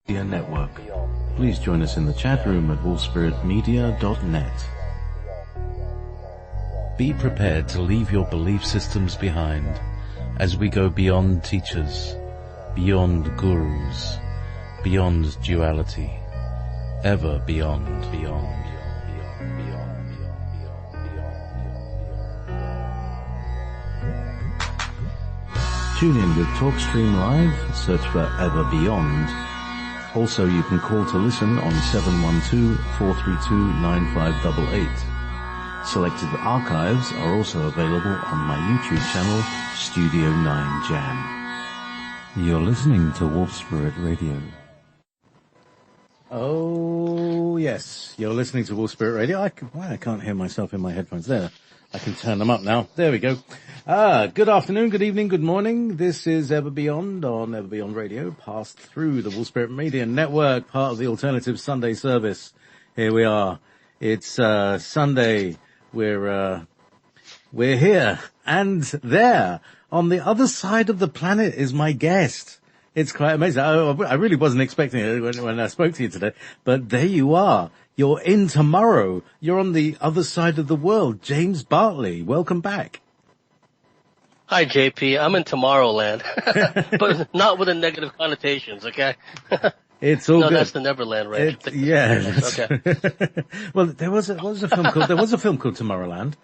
Media Network. Please join us in the chat room at wolfspiritmedia.net. Be prepared to leave your belief systems behind as we go beyond teachers, beyond gurus, beyond duality, ever beyond. Tune in with TalkStream Live, search for Ever Beyond. Also, you can call to listen on 712-432-9588. Selected archives are also available on my YouTube channel, Studio 9 Jam. You're listening to Wolf Spirit Radio. Oh, yes. You're listening to Wolf Spirit Radio. I can't hear myself in my headphones there. I can turn them up now. There we go. Good afternoon, good evening, good morning. This is Ever Beyond on Ever Beyond Radio, passed through the Wolf Spirit Media Network, part of the Alternative Sunday service. Here we are. It's Sunday. We're here and there. On the other side of the planet is my guest. It's quite amazing. I really wasn't expecting it when I spoke to you today, but there you are. You're in tomorrow. You're on the other side of the world. James Bartley, welcome back. Hi, JP. I'm in Tomorrowland, but not with the negative connotations, okay? It's all good. No, that's the Neverland, right? Yeah. Okay. Well, there was a film called Tomorrowland,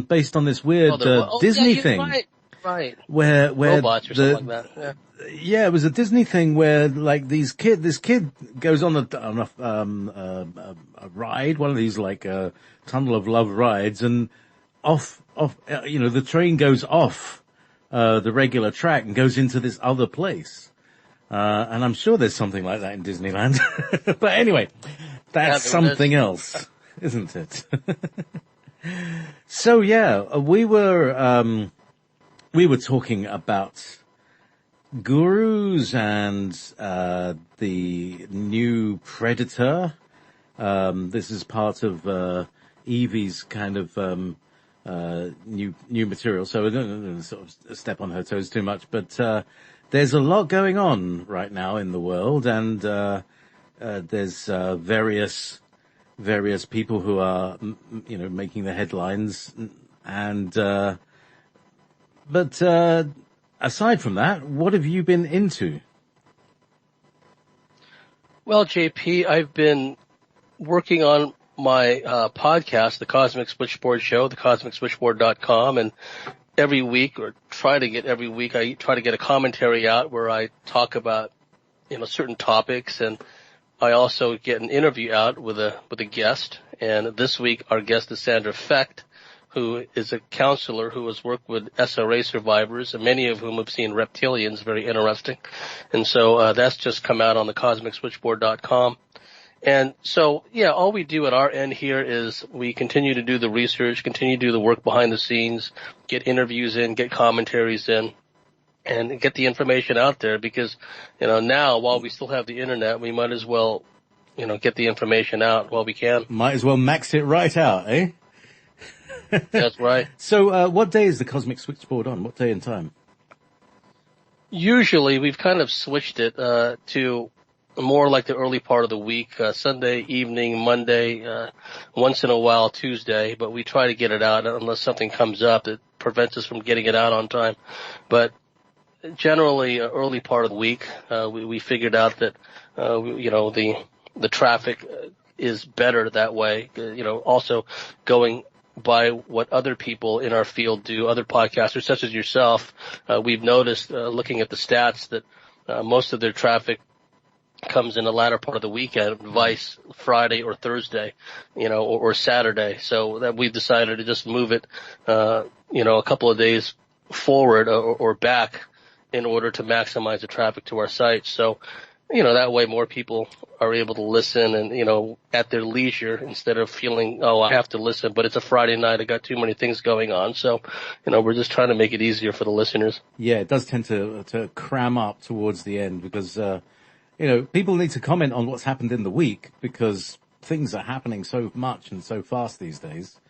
based on this weird Disney thing. Right. Where robots or something like that. Yeah, it was a Disney thing where like this kid goes on a ride, one of these like Tunnel of Love rides, and the train goes off the regular track and goes into this other place. And I'm sure there's something like that in Disneyland. But anyway, that's something else, isn't it? So yeah, we were talking about gurus and the new Predator. This is part of Evie's kind of new material, so I don't sort of step on her toes too much, but there's a lot going on right now in the world, and there's various people who are making the headlines, and but aside from that, what have you been into? Well, JP, I've been working on my podcast, The Cosmic Switchboard Show, thecosmicswitchboard.com, and every week, or try to get every week, I try to get a commentary out where I talk about, certain topics, and I also get an interview out with a guest. And this week, our guest is Sandra Fecht, who is a counselor who has worked with SRA survivors, and many of whom have seen reptilians, very interesting. And so that's just come out on the cosmicswitchboard.com. And so, yeah, all we do at our end here is we continue to do the research, continue to do the work behind the scenes, get interviews in, get commentaries in, and get the information out there because, now while we still have the internet, we might as well, get the information out while we can. Might as well max it right out, eh? That's right. So, what day is the Cosmic Switchboard on? What day and time? Usually, we've kind of switched it to more like the early part of the week, Sunday evening, Monday, once in a while Tuesday, but we try to get it out unless something comes up that prevents us from getting it out on time. But generally, early part of the week, we figured out that, the traffic is better that way, also going by what other people in our field do, other podcasters such as yourself. We've noticed, looking at the stats, that most of their traffic comes in the latter part of the weekend, vice Friday or Thursday, or Saturday. So that we've decided to just move it, a couple of days forward or back in order to maximize the traffic to our site. So, that way more people are able to listen and, at their leisure instead of feeling, I have to listen, but it's a Friday night. I got too many things going on. So, we're just trying to make it easier for the listeners. Yeah, it does tend to cram up towards the end because, people need to comment on what's happened in the week because things are happening so much and so fast these days,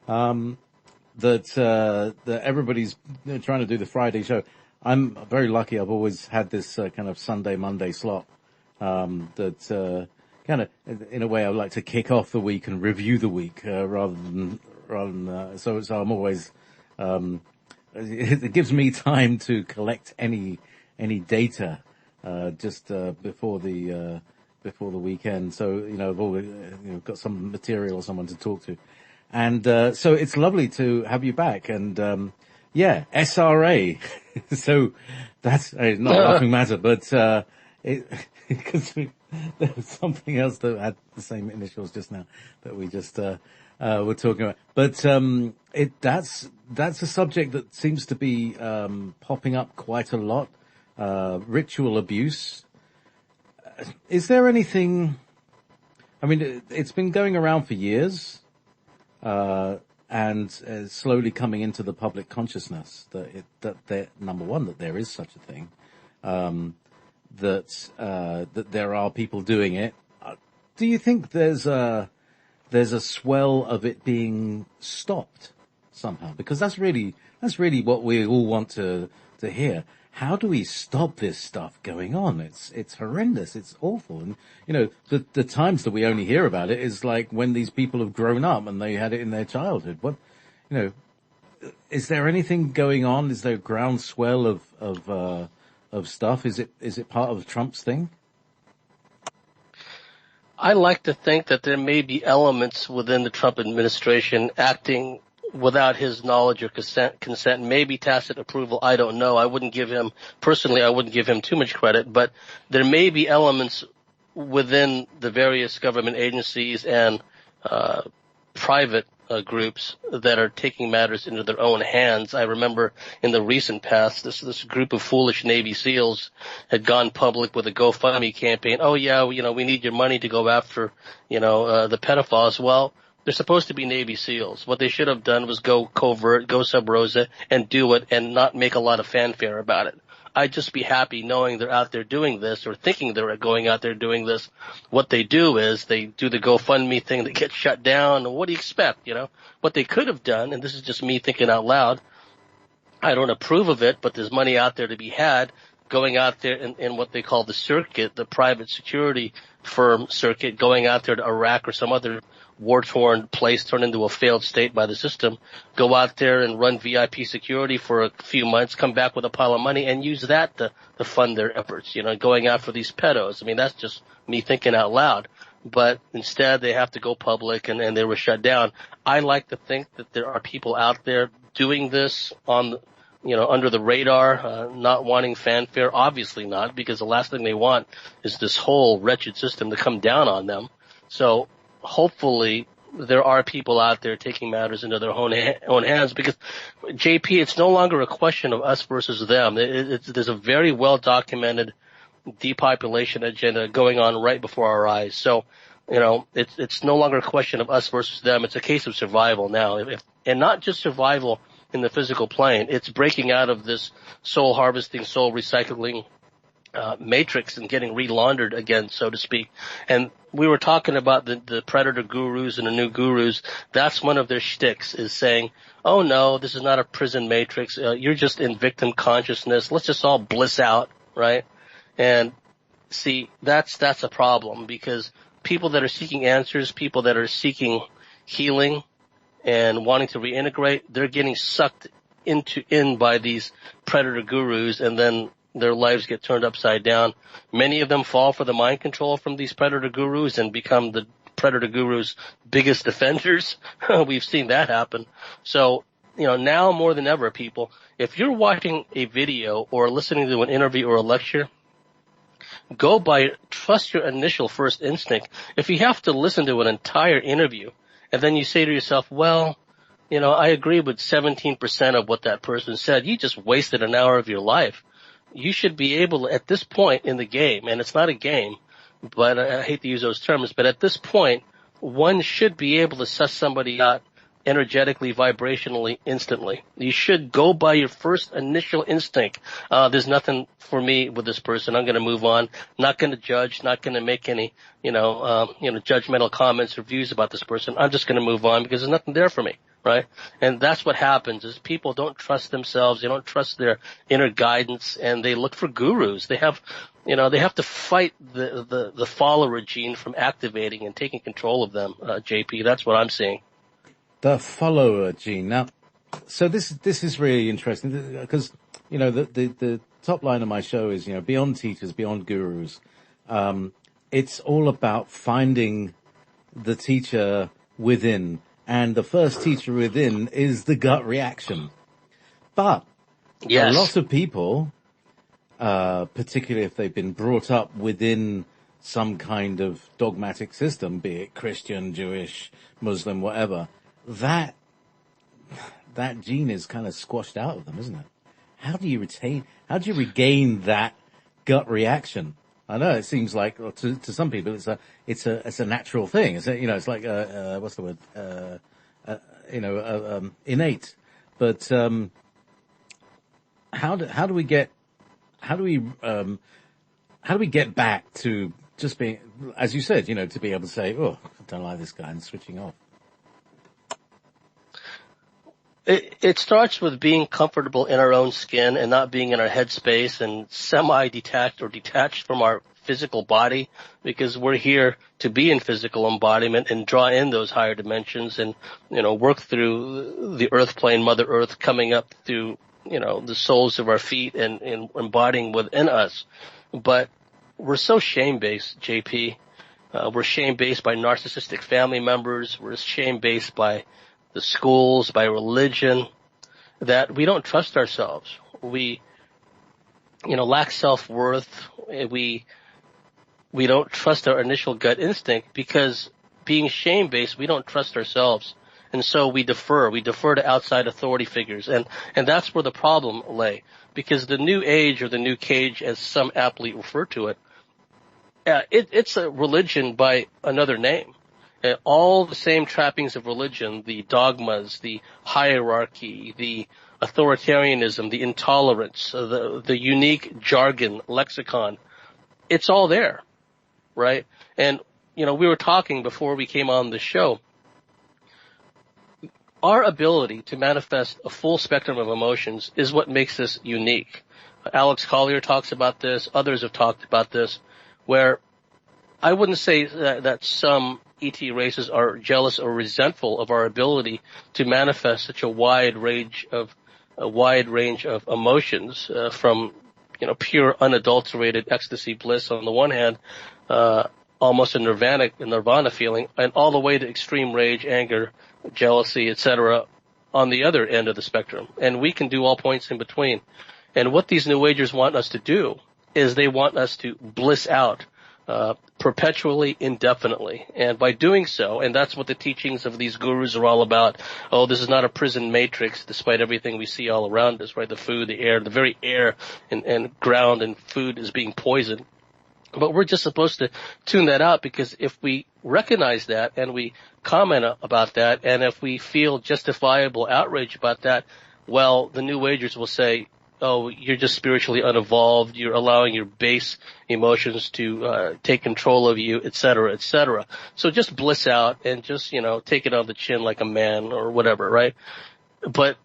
that everybody's trying to do the Friday show. I'm very lucky. I've always had this kind of Sunday, Monday slot. that kind of, in a way, I would like to kick off the week and review the week rather than so I'm always it gives me time to collect any data just before the weekend. So I've got some material or someone to talk to, and so it's lovely to have you back. And yeah, SRA. So that's not a laughing matter, but because there was something else that had the same initials just now that we just were talking about. But that's a subject that seems to be popping up quite a lot. Ritual abuse. Is there anything? I mean, it's been going around for years, and slowly coming into the public consciousness that number one, that there is such a thing, that there are people doing it. Do you think there's a swell of it being stopped somehow? Because that's really what we all want to hear. How do we stop this stuff going on? It's horrendous. It's awful. And, the times that we only hear about it is like when these people have grown up and they had it in their childhood. Is there anything going on? Is there a groundswell of stuff? Is it part of Trump's thing? I like to think that there may be elements within the Trump administration acting without his knowledge or consent, maybe tacit approval. I don't know. I wouldn't give him too much credit, but there may be elements within the various government agencies and private groups that are taking matters into their own hands. I remember in the recent past, this group of foolish Navy SEALs had gone public with a GoFundMe campaign. Oh yeah, we need your money to go after, the pedophiles. Well, they're supposed to be Navy SEALs. What they should have done was go covert, go sub rosa, and do it and not make a lot of fanfare about it. I'd just be happy knowing they're out there doing this or thinking they're going out there doing this. What they do is they do the GoFundMe thing that gets shut down. And what do you expect? What they could have done, and this is just me thinking out loud, I don't approve of it, but there's money out there to be had, going out there in what they call the circuit, the private security firm circuit, going out there to Iraq or some other war-torn place turned into a failed state by the system, go out there and run VIP security for a few months, come back with a pile of money and use that to fund their efforts, going after these pedos. I mean, that's just me thinking out loud. But instead they have to go public and they were shut down. I like to think that there are people out there doing this on, under the radar, not wanting fanfare. Obviously not, because the last thing they want is this whole wretched system to come down on them. So hopefully there are people out there taking matters into their own hands, because JP, it's no longer a question of us versus them. There's a very well documented depopulation agenda going on right before our eyes. So, it's no longer a question of us versus them. It's a case of survival now, and not just survival in the physical plane. It's breaking out of this soul harvesting, soul recycling matrix and getting re-laundered again, so to speak. And we were talking about the predator gurus and the new gurus. That's one of their shticks, is saying, oh no, this is not a prison matrix. You're just in victim consciousness. Let's just all bliss out, right? And see, that's a problem, because people that are seeking answers, people that are seeking healing and wanting to reintegrate, they're getting sucked in by these predator gurus, and then their lives get turned upside down. Many of them fall for the mind control from these predator gurus and become the predator gurus' biggest defenders. We've seen that happen. So, now more than ever, people, if you're watching a video or listening to an interview or a lecture, trust your initial first instinct. If you have to listen to an entire interview and then you say to yourself, well, I agree with 17% of what that person said, you just wasted an hour of your life. You should be able to, at this point in the game, and it's not a game, but I hate to use those terms, but at this point, one should be able to suss somebody out energetically, vibrationally, instantly. You should go by your first initial instinct. There's nothing for me with this person. I'm going to move on. Not going to judge. Not going to make any, judgmental comments or views about this person. I'm just going to move on because there's nothing there for me, right? And that's what happens is people don't trust themselves. They don't trust their inner guidance, and they look for gurus. They have, They have to fight the follower gene from activating and taking control of them, JP. That's what I'm seeing. The follower gene. Now, so this is really interesting because, the top line of my show is, beyond teachers, beyond gurus. It's all about finding the teacher within, and the first teacher within is the gut reaction. But yes, a lot of people, particularly if they've been brought up within some kind of dogmatic system, be it Christian, Jewish, Muslim, whatever, that gene is kind of squashed out of them, isn't it? How do you regain that gut reaction? I know it seems like to some people it's a natural thing. It's like what's the word? Innate. But how do we get back to just being, as you said, to be able to say, oh, I don't like this guy, and switching off? It starts with being comfortable in our own skin and not being in our headspace and semi-detached or detached from our physical body, because we're here to be in physical embodiment and draw in those higher dimensions and, work through the earth plane, Mother Earth, coming up through, the soles of our feet and embodying within us. But we're so shame-based, JP. We're shame-based by narcissistic family members. We're shame-based by the schools, by religion, that we don't trust ourselves. We, lack self-worth. We don't trust our initial gut instinct because being shame-based, we don't trust ourselves. And so we defer to outside authority figures. And that's where the problem lay, because the new age, or the new cage, as some aptly refer to it, it's a religion by another name. All the same trappings of religion, the dogmas, the hierarchy, the authoritarianism, the intolerance, the unique jargon, lexicon, it's all there, right? And, we were talking before we came on the show. Our ability to manifest a full spectrum of emotions is what makes us unique. Alex Collier talks about this. Others have talked about this, where I wouldn't say that some ET races are jealous or resentful of our ability to manifest such a wide range of emotions, from pure unadulterated ecstasy bliss on the one hand, almost a nirvana feeling, and all the way to extreme rage, anger, jealousy, etc. on the other end of the spectrum. And we can do all points in between. And what these New Agers want us to do is they want us to bliss out perpetually, indefinitely. And by doing so, and that's what the teachings of these gurus are all about. Oh, this is not a prison matrix, despite everything we see all around us, right? The food, the air, the very air and ground and food is being poisoned. But we're just supposed to tune that out, because if we recognize that and we comment about that, and if we feel justifiable outrage about that, well, the New Agers will say, oh, you're just spiritually unevolved, you're allowing your base emotions to take control of you, et cetera, et cetera. So just bliss out and just, take it on the chin like a man or whatever, right? But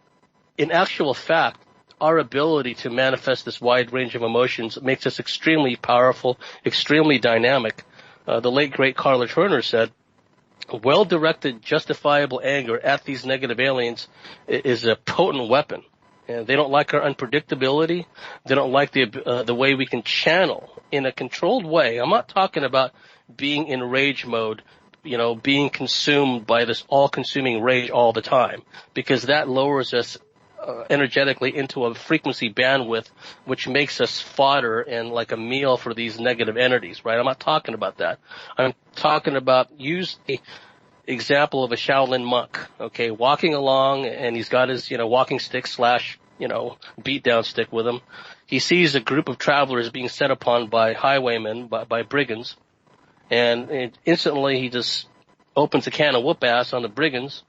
in actual fact, our ability to manifest this wide range of emotions makes us extremely powerful, extremely dynamic. The late, great Carla Turner said, well-directed, justifiable anger at these negative aliens is a potent weapon. And they don't like our unpredictability. They don't like the way we can channel in a controlled way. I'm not talking about being in rage mode, being consumed by this all-consuming rage all the time, because that lowers us energetically into a frequency bandwidth which makes us fodder and like a meal for these negative entities, right? I'm not talking about that. I'm talking about, use the example of a Shaolin monk, okay, walking along, and he's got his, walking stick / beat down stick with him. He sees a group of travelers being set upon by highwaymen, by brigands, and instantly he just opens a can of whoop ass on the brigands,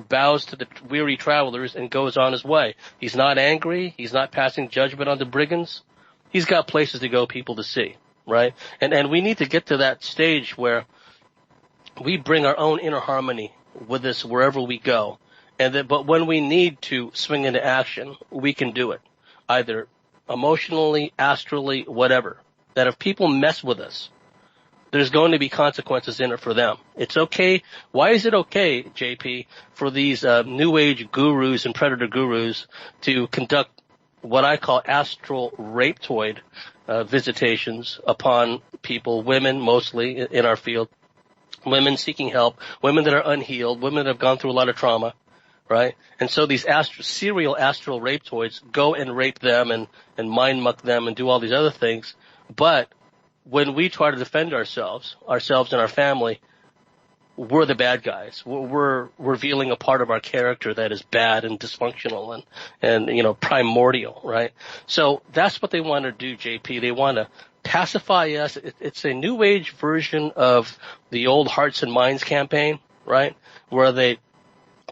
bows to the weary travelers, and goes on his way. He's not angry. He's not passing judgment on the brigands. He's got places to go, people to see, right? And we need to get to that stage where we bring our own inner harmony with us wherever we go. But when we need to swing into action, we can do it, either emotionally, astrally, whatever. that if people mess with us, there's going to be consequences in it for them. It's okay. Why is it okay, JP, for these new age gurus and predator gurus to conduct what I call astral rapetoid visitations upon people, women mostly in our field, women seeking help, women that are unhealed, women that have gone through a lot of trauma, right? And so these serial astral rapetoids go and rape them and mind muck them and do all these other things. But when we try to defend ourselves and our family, we're the bad guys. We're revealing a part of our character that is bad and dysfunctional and primordial, right? So that's what they want to do, JP. They want to pacify us. It's a new age version of the old Hearts and Minds campaign, right? Where they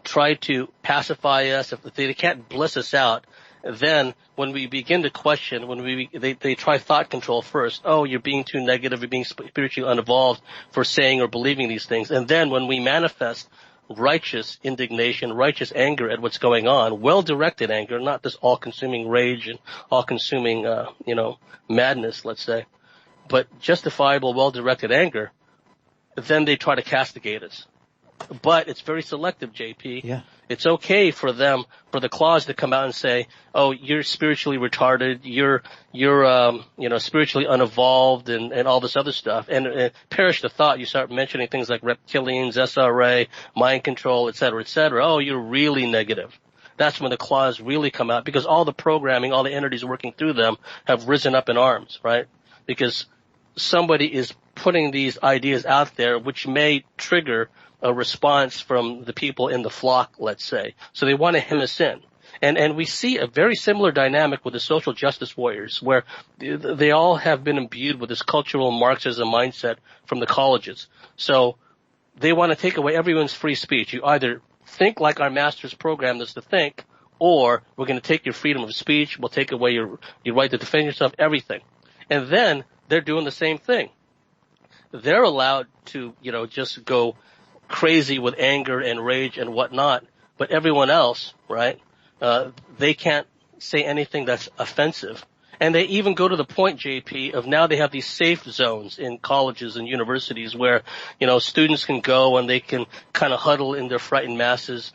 try to pacify us. If they can't bliss us out, then when we begin to question, they try thought control first. Oh, you're being too negative. You're being spiritually unevolved for saying or believing these things. And then when we manifest righteous indignation, righteous anger at what's going on, well-directed anger, not this all-consuming rage and all-consuming, madness, let's say, but justifiable, well-directed anger, then they try to castigate us. But it's very selective, JP. Yeah. It's okay for the claws to come out and say, oh, you're spiritually retarded, you're spiritually unevolved and all this other stuff. And perish the thought, you start mentioning things like reptilians, SRA, mind control, et cetera, et cetera. Oh, you're really negative. That's when the claws really come out, because all the programming, all the entities working through them have risen up in arms, right? Because somebody is putting these ideas out there which may trigger a response from the people in the flock, let's say. So they want to hem us in. And we see a very similar dynamic with the social justice warriors, where they all have been imbued with this cultural Marxism mindset from the colleges. So they want to take away everyone's free speech. You either think like our masters programmed us to think, or we're going to take your freedom of speech, we'll take away your right to defend yourself, everything. And then they're doing the same thing. They're allowed to, just go crazy with anger and rage and whatnot, but everyone else, right, they can't say anything that's offensive. And they even go to the point, JP, of now they have these safe zones in colleges and universities where, students can go and they can kind of huddle in their frightened masses,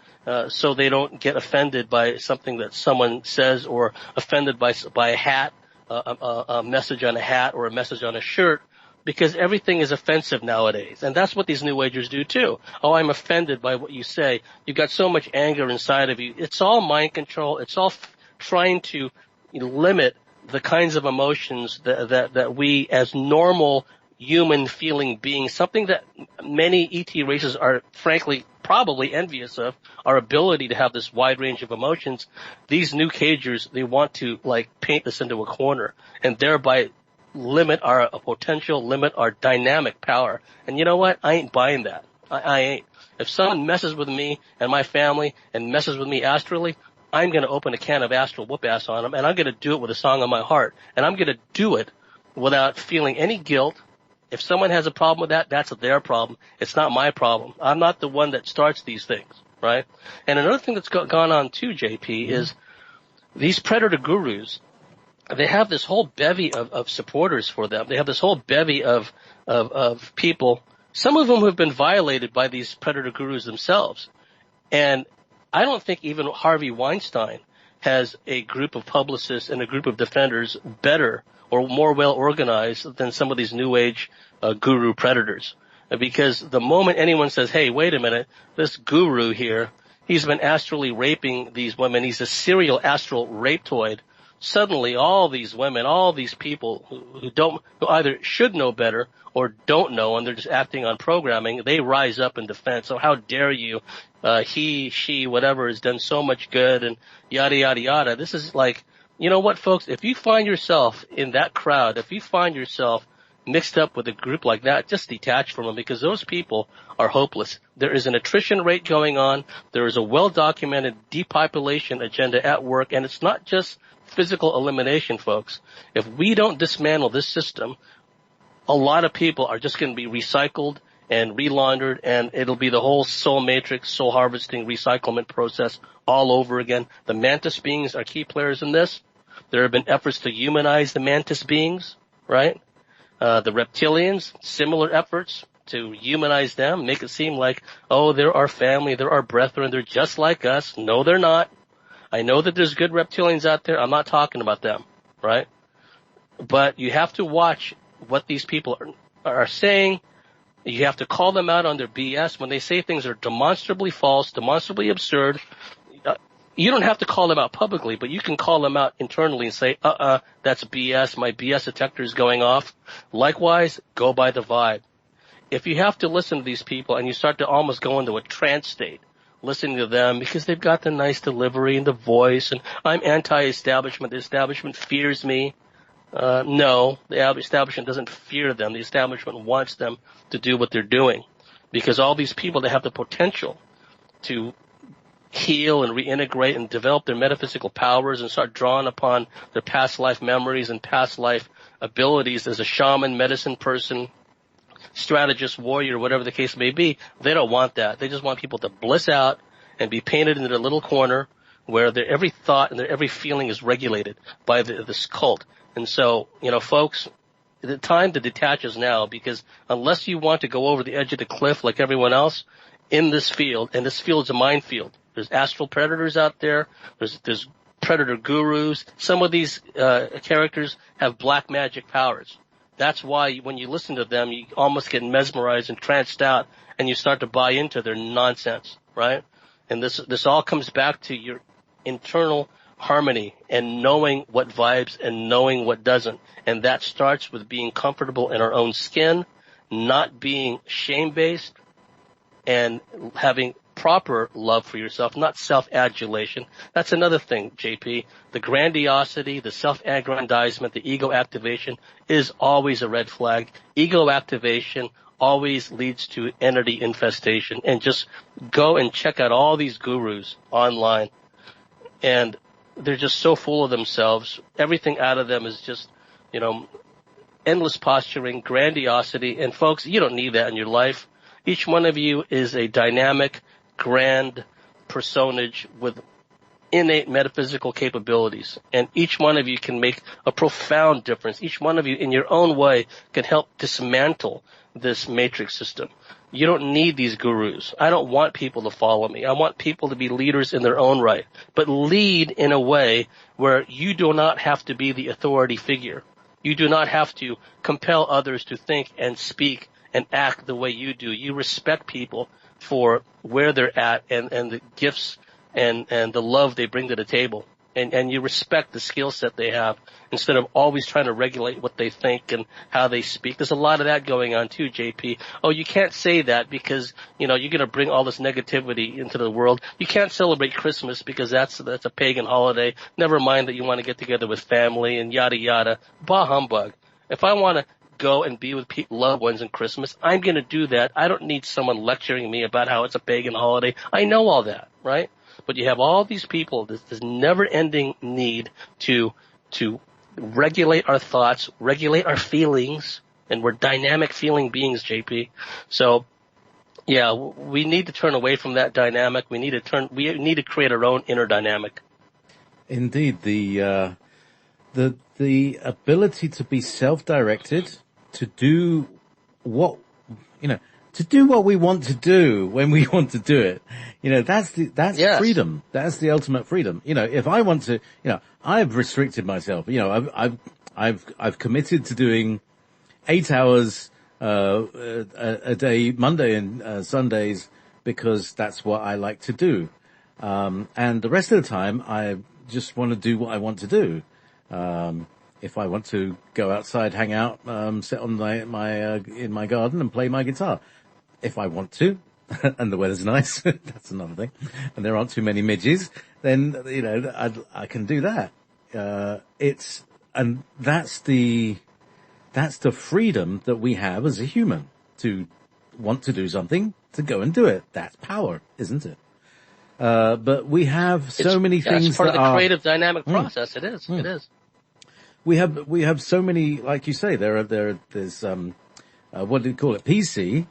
so they don't get offended by something that someone says, or offended by a hat, a message on a hat or a message on a shirt, because everything is offensive nowadays. And that's what these New Agers do too. Oh, I'm offended by what you say. You've got so much anger inside of you. It's all mind control. It's all trying to limit the kinds of emotions that we as normal human feeling beings, something that many ET races are frankly probably envious of, our ability to have this wide range of emotions. These new cagers, they want to paint us into a corner and thereby limit our potential, limit our dynamic power. And you know what? I ain't buying that. I ain't. If someone messes with me and my family and messes with me astrally, I'm going to open a can of astral whoop ass on them, and I'm going to do it with a song on my heart. And I'm going to do it without feeling any guilt. If someone has a problem with that, that's their problem. It's not my problem. I'm not the one that starts these things, right? And another thing that's gone on too, JP, is these predator gurus, they have this whole bevy of supporters for them. They have this whole bevy of people, some of them who have been violated by these predator gurus themselves. And I don't think even Harvey Weinstein has a group of publicists and a group of defenders better or more well organized than some of these new age guru predators. Because the moment anyone says, hey, wait a minute, this guru here, he's been astrally raping these women, he's a serial astral rapetoid, suddenly all these women, all these people who either should know better or don't know, and they're just acting on programming, they rise up in defense. So how dare you, he, she, whatever, has done so much good and yada, yada, yada. This is you know what, folks, if you find yourself in that crowd, if you find yourself mixed up with a group like that, just detach from them, because those people are hopeless. There is an attrition rate going on. There is a well-documented depopulation agenda at work, and it's not just physical elimination, folks. If we don't dismantle this system, a lot of people are just going to be recycled and relaundered, and it'll be the whole soul matrix, soul harvesting, recyclement process all over again. The mantis beings are key players in this. There have been efforts to humanize the mantis beings, right? The reptilians, similar efforts to humanize them, make it seem like, oh, they're our family, they're our brethren, they're just like us. No, they're not. I know that there's good reptilians out there. I'm not talking about them, right? But you have to watch what these people are saying. You have to call them out on their BS. When they say things are demonstrably false, demonstrably absurd, you don't have to call them out publicly, but you can call them out internally and say, that's BS. My BS detector is going off. Likewise, go by the vibe. If you have to listen to these people and you start to almost go into a trance state, listening to them because they've got the nice delivery and the voice, and I'm anti-establishment, the establishment fears me. No, the establishment doesn't fear them. The establishment wants them to do what they're doing, because all these people that have the potential to heal and reintegrate and develop their metaphysical powers and start drawing upon their past life memories and past life abilities as a shaman, medicine person, strategist, warrior, whatever the case may be, they don't want that. They just want people to bliss out and be painted into their little corner where their every thought and their every feeling is regulated by this cult. And so, folks, the time to detach is now, because unless you want to go over the edge of the cliff like everyone else in this field, and this field is a minefield. There's astral predators out there. There's predator gurus. Some of these characters have black magic powers. That's why when you listen to them, you almost get mesmerized and tranced out, and you start to buy into their nonsense, right? And this all comes back to your internal harmony and knowing what vibes and knowing what doesn't. And that starts with being comfortable in our own skin, not being shame-based, and having proper love for yourself, not self-adulation. That's another thing, JP. The grandiosity, the self-aggrandizement, the ego activation is always a red flag. Ego activation always leads to entity infestation. And just go and check out all these gurus online. And they're just so full of themselves. Everything out of them is just, endless posturing, grandiosity. And folks, you don't need that in your life. Each one of you is a dynamic, grand personage with innate metaphysical capabilities. And each one of you can make a profound difference. Each one of you in your own way can help dismantle this matrix system. You don't need these gurus. I don't want people to follow me. I want people to be leaders in their own right, but lead in a way where you do not have to be the authority figure. You do not have to compel others to think and speak and act the way you do. You respect people for where they're at and the gifts and the love they bring to the table. And you respect the skill set they have instead of always trying to regulate what they think and how they speak. There's a lot of that going on too, JP. Oh, you can't say that because, you're going to bring all this negativity into the world. You can't celebrate Christmas because that's a pagan holiday. Never mind that you want to get together with family and yada yada. Bah humbug. If I want to go and be with loved ones in Christmas, I'm going to do that. I don't need someone lecturing me about how it's a pagan holiday. I know all that, right? But you have all these people, this never-ending need to regulate our thoughts, regulate our feelings, and we're dynamic feeling beings, JP. So, yeah, we need to turn away from that dynamic. We need to create our own inner dynamic. Indeed, the ability to be self-directed, to do what we want to do when we want to do it. That's yes. Freedom. That's the ultimate freedom. If I want to, I've restricted myself. I've committed to doing 8 hours, a day, Monday and Sundays, because that's what I like to do. And the rest of the time, I just want to do what I want to do. If I want to go outside, hang out, sit on in my garden and play my guitar. If I want to, and the weather's nice, that's another thing, and there aren't too many midges, then, I can do that. That's the freedom that we have as a human, to want to do something, to go and do it. That's power, isn't it? But we have so many things it's part that of the are creative dynamic process. It is. It is. We have so many, like you say, there's what do you call it? PC,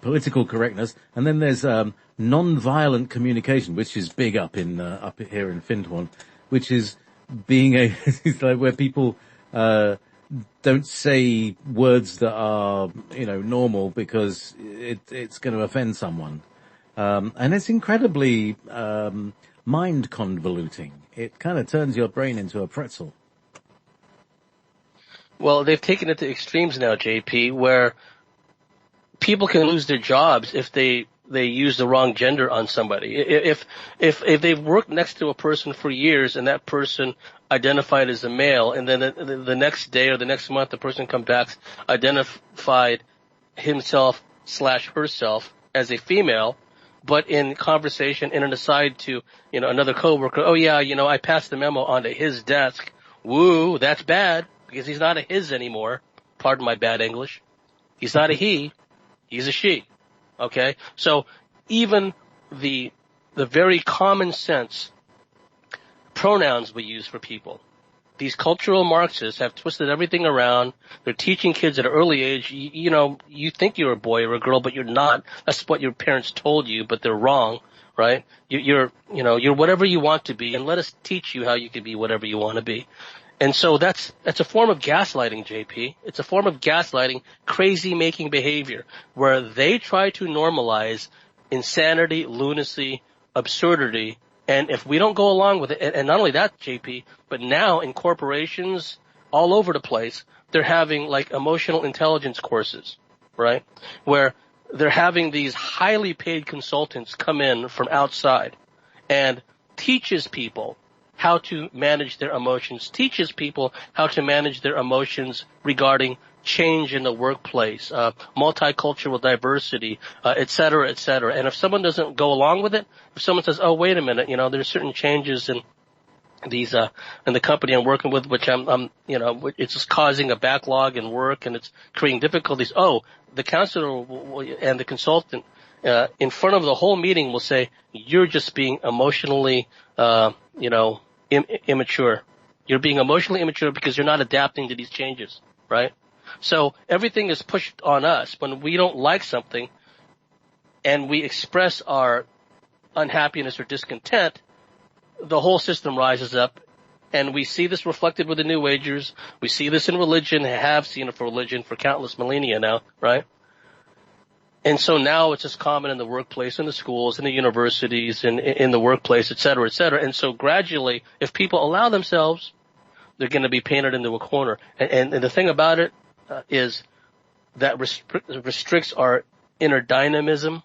political correctness, and then there's non-violent communication, which is big up here in Findhorn, which is being like where people don't say words that are, normal because it's going to offend someone. And it's incredibly, mind convoluting. It kind of turns your brain into a pretzel. Well, they've taken it to extremes now, JP, where people can lose their jobs if they use the wrong gender on somebody. If they've worked next to a person for years and that person identified as a male, and then the next day or the next month the person comes back identified himself/herself as a female, but in conversation, in an aside to another coworker, oh yeah, I passed the memo onto his desk. Woo, that's bad because he's not a his anymore. Pardon my bad English. He's not a he. He's a she. Okay? So even the very common sense pronouns we use for people, these cultural Marxists have twisted everything around. They're teaching kids at an early age, you think you're a boy or a girl, but you're not. That's what your parents told you, but they're wrong, right? You're whatever you want to be, and let us teach you how you can be whatever you want to be. And so that's a form of gaslighting, JP. It's a form of gaslighting, crazy-making behavior, where they try to normalize insanity, lunacy, absurdity, and if we don't go along with it, and not only that, JP, but now in corporations all over the place, they're having like emotional intelligence courses, right? Where they're having these highly paid consultants come in from outside and teaches people how to manage their emotions, teaches people how to manage their emotions regarding change in the workplace, multicultural diversity, et cetera, et cetera. And if someone doesn't go along with it, if someone says, oh, wait a minute, there's certain changes in these, in the company I'm working with, which it's just causing a backlog in work and it's creating difficulties. Oh, the counselor and the consultant, in front of the whole meeting will say, you're just being emotionally, immature. You're being emotionally immature because you're not adapting to these changes, right? So everything is pushed on us. When we don't like something and we express our unhappiness or discontent, the whole system rises up. And we see this reflected with the New Agers. We see this in religion, have seen it for religion for countless millennia now, right? And so now it's just common in the workplace, in the schools, in the universities, in the workplace, et cetera, et cetera. And so gradually, if people allow themselves, they're going to be painted into a corner. And the thing about it is that restricts our inner dynamism,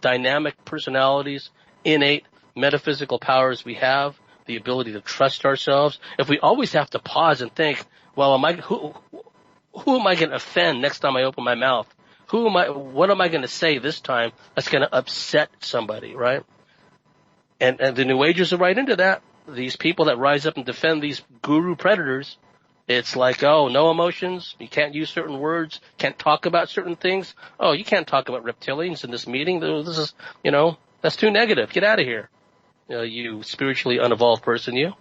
dynamic personalities, innate metaphysical powers we have, the ability to trust ourselves. If we always have to pause and think, well, who am I going to offend next time I open my mouth? What am I going to say this time that's going to upset somebody, right? And the New Agers are right into that. These people that rise up and defend these guru predators, it's like, oh, no emotions. You can't use certain words. Can't talk about certain things. Oh, you can't talk about reptilians in this meeting. This is, that's too negative. Get out of here. You spiritually unevolved person, you.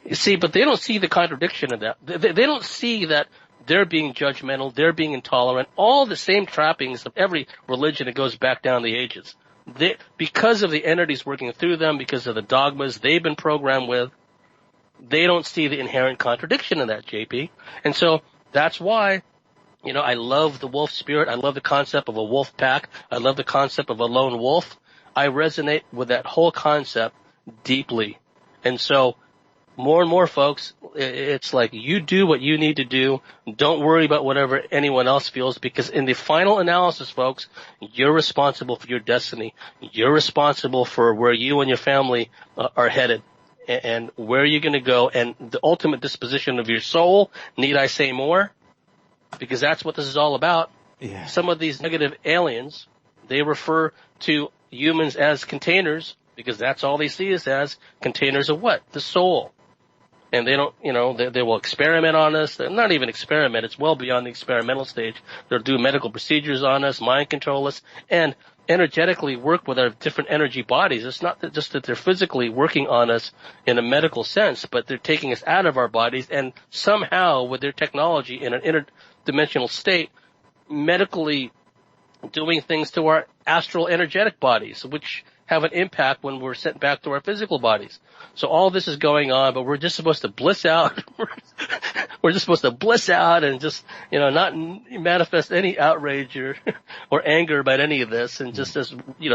You see, but they don't see the contradiction of that. They don't see that they're being judgmental, they're being intolerant, all the same trappings of every religion that goes back down the ages. Because of the entities working through them, because of the dogmas they've been programmed with, they don't see the inherent contradiction in that, JP. And so that's why, I love the wolf spirit. I love the concept of a wolf pack. I love the concept of a lone wolf. I resonate with that whole concept deeply. And so more and more, folks, it's like you do what you need to do. Don't worry about whatever anyone else feels, because in the final analysis, folks, you're responsible for your destiny. You're responsible for where you and your family are headed and where you're going to go, and the ultimate disposition of your soul. Need I say more? Because that's what this is all about. Yeah. Some of these negative aliens, they refer to humans as containers, because that's all they see us as, containers of what? The soul. And they don't, they will experiment on us. They're not even experiment. It's well beyond the experimental stage. They'll do medical procedures on us, mind control us, and energetically work with our different energy bodies. It's not just that they're physically working on us in a medical sense, but they're taking us out of our bodies and somehow with their technology in an interdimensional state, medically doing things to our astral energetic bodies, which have an impact when we're sent back to our physical bodies. So all this is going on, but we're just supposed to bliss out. We're just supposed to bliss out and just, not manifest any outrage or anger about any of this, and just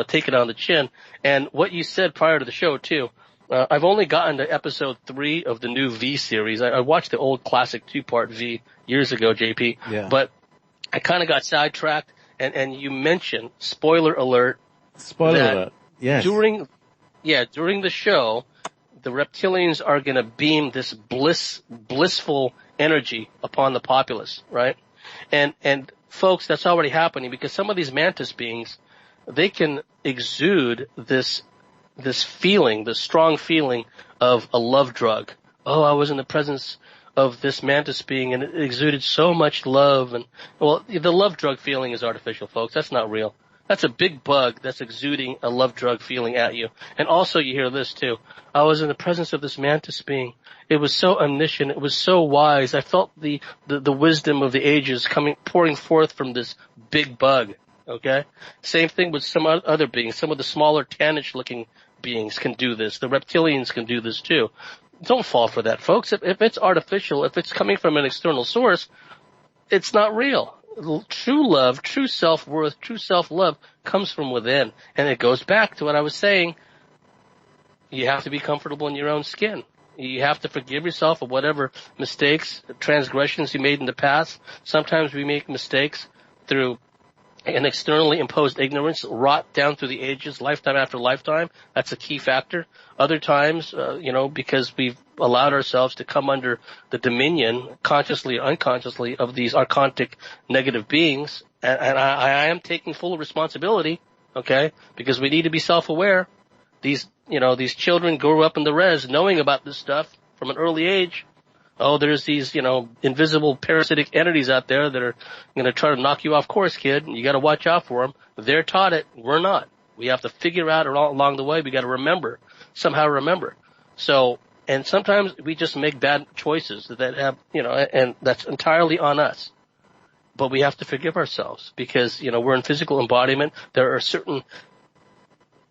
take it on the chin. And what you said prior to the show too, I've only gotten to episode 3 of the new V series. I watched the old classic 2-part V years ago, JP, but I kind of got sidetracked, and you mentioned, spoiler alert, yes. During the show, the reptilians are going to beam this blissful energy upon the populace, right? And folks, that's already happening, because some of these mantis beings, they can exude this feeling, this strong feeling of a love drug. Oh, I was in the presence of this mantis being, and it exuded so much love. And well, the love drug feeling is artificial, folks. That's not real. That's a big bug that's exuding a love drug feeling at you. And also you hear this too. I was in the presence of this mantis being. It was so omniscient. It was so wise. I felt the wisdom of the ages pouring forth from this big bug. Okay? Same thing with some other beings. Some of the smaller tannish looking beings can do this. The reptilians can do this too. Don't fall for that, folks. If it's artificial, if it's coming from an external source, it's not real. True love, true self-worth, true self-love comes from within. And it goes back to what I was saying. You have to be comfortable in your own skin. You have to forgive yourself of whatever mistakes, transgressions you made in the past. Sometimes we make mistakes through an externally imposed ignorance, rot down through the ages, lifetime after lifetime. That's a key factor. Other times, because we've allowed ourselves to come under the dominion, consciously or unconsciously, of these archontic negative beings. And I am taking full responsibility, okay, because we need to be self-aware. These children grew up in the res knowing about this stuff from an early age. Oh, there's these, invisible parasitic entities out there that are going to try to knock you off course, kid. You got to watch out for them. They're taught it. We're not. We have to figure out along the way. We got to somehow remember. So, and sometimes we just make bad choices that have, and that's entirely on us. But we have to forgive ourselves because, we're in physical embodiment. There are certain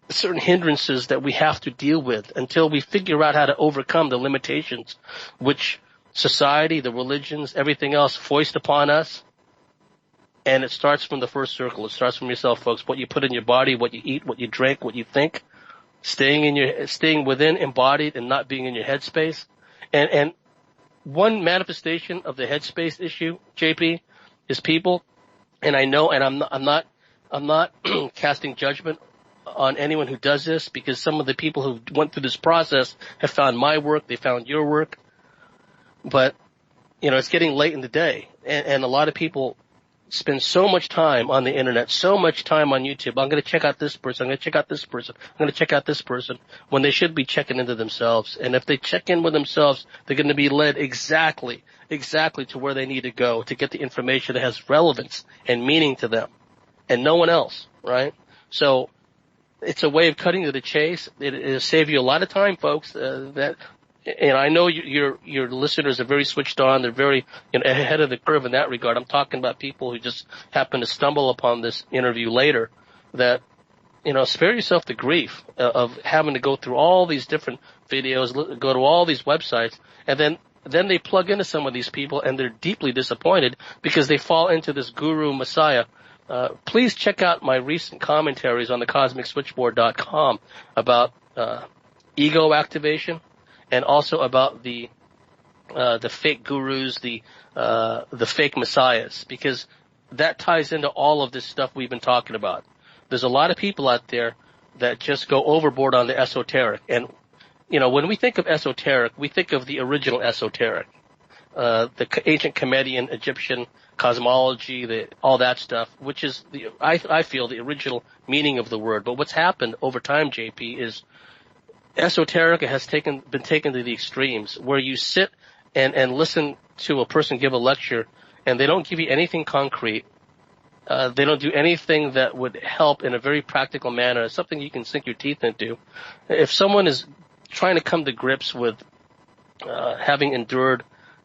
hindrances that we have to deal with until we figure out how to overcome the limitations which society, the religions, everything else foist upon us. And it starts from the first circle. It starts from yourself, folks. What you put in your body, what you eat, what you drink, what you think, staying within embodied and not being in your headspace. And one manifestation of the headspace issue, JP, is people. And I know, and I'm not casting judgment on anyone who does this, because some of the people who went through this process have found my work, they found your work. But, it's getting late in the day, and a lot of people spend so much time on the internet, so much time on YouTube. I'm going to check out this person. I'm going to check out this person. I'm going to check out this person, when they should be checking into themselves. And if they check in with themselves, they're going to be led exactly to where they need to go to get the information that has relevance and meaning to them and no one else, right? So it's a way of cutting to the chase. It'll save you a lot of time, folks, and I know your listeners are very switched on. They're very ahead of the curve in that regard. I'm talking about people who just happen to stumble upon this interview later. That spare yourself the grief of having to go through all these different videos, go to all these websites, and then they plug into some of these people and they're deeply disappointed because they fall into this guru messiah. Please check out my recent commentaries on the CosmicSwitchboard.com about ego activation. And also about the fake gurus, the fake messiahs, because that ties into all of this stuff we've been talking about. There's a lot of people out there that just go overboard on the esoteric. And, when we think of esoteric, we think of the original esoteric, the ancient Chumedian Egyptian cosmology, all that stuff, which is I feel the original meaning of the word. But what's happened over time, JP, is esoteric has been taken to the extremes, where you sit and listen to a person give a lecture, and they don't give you anything concrete. They don't do anything that would help in a very practical manner, something you can sink your teeth into. If someone is trying to come to grips with having endured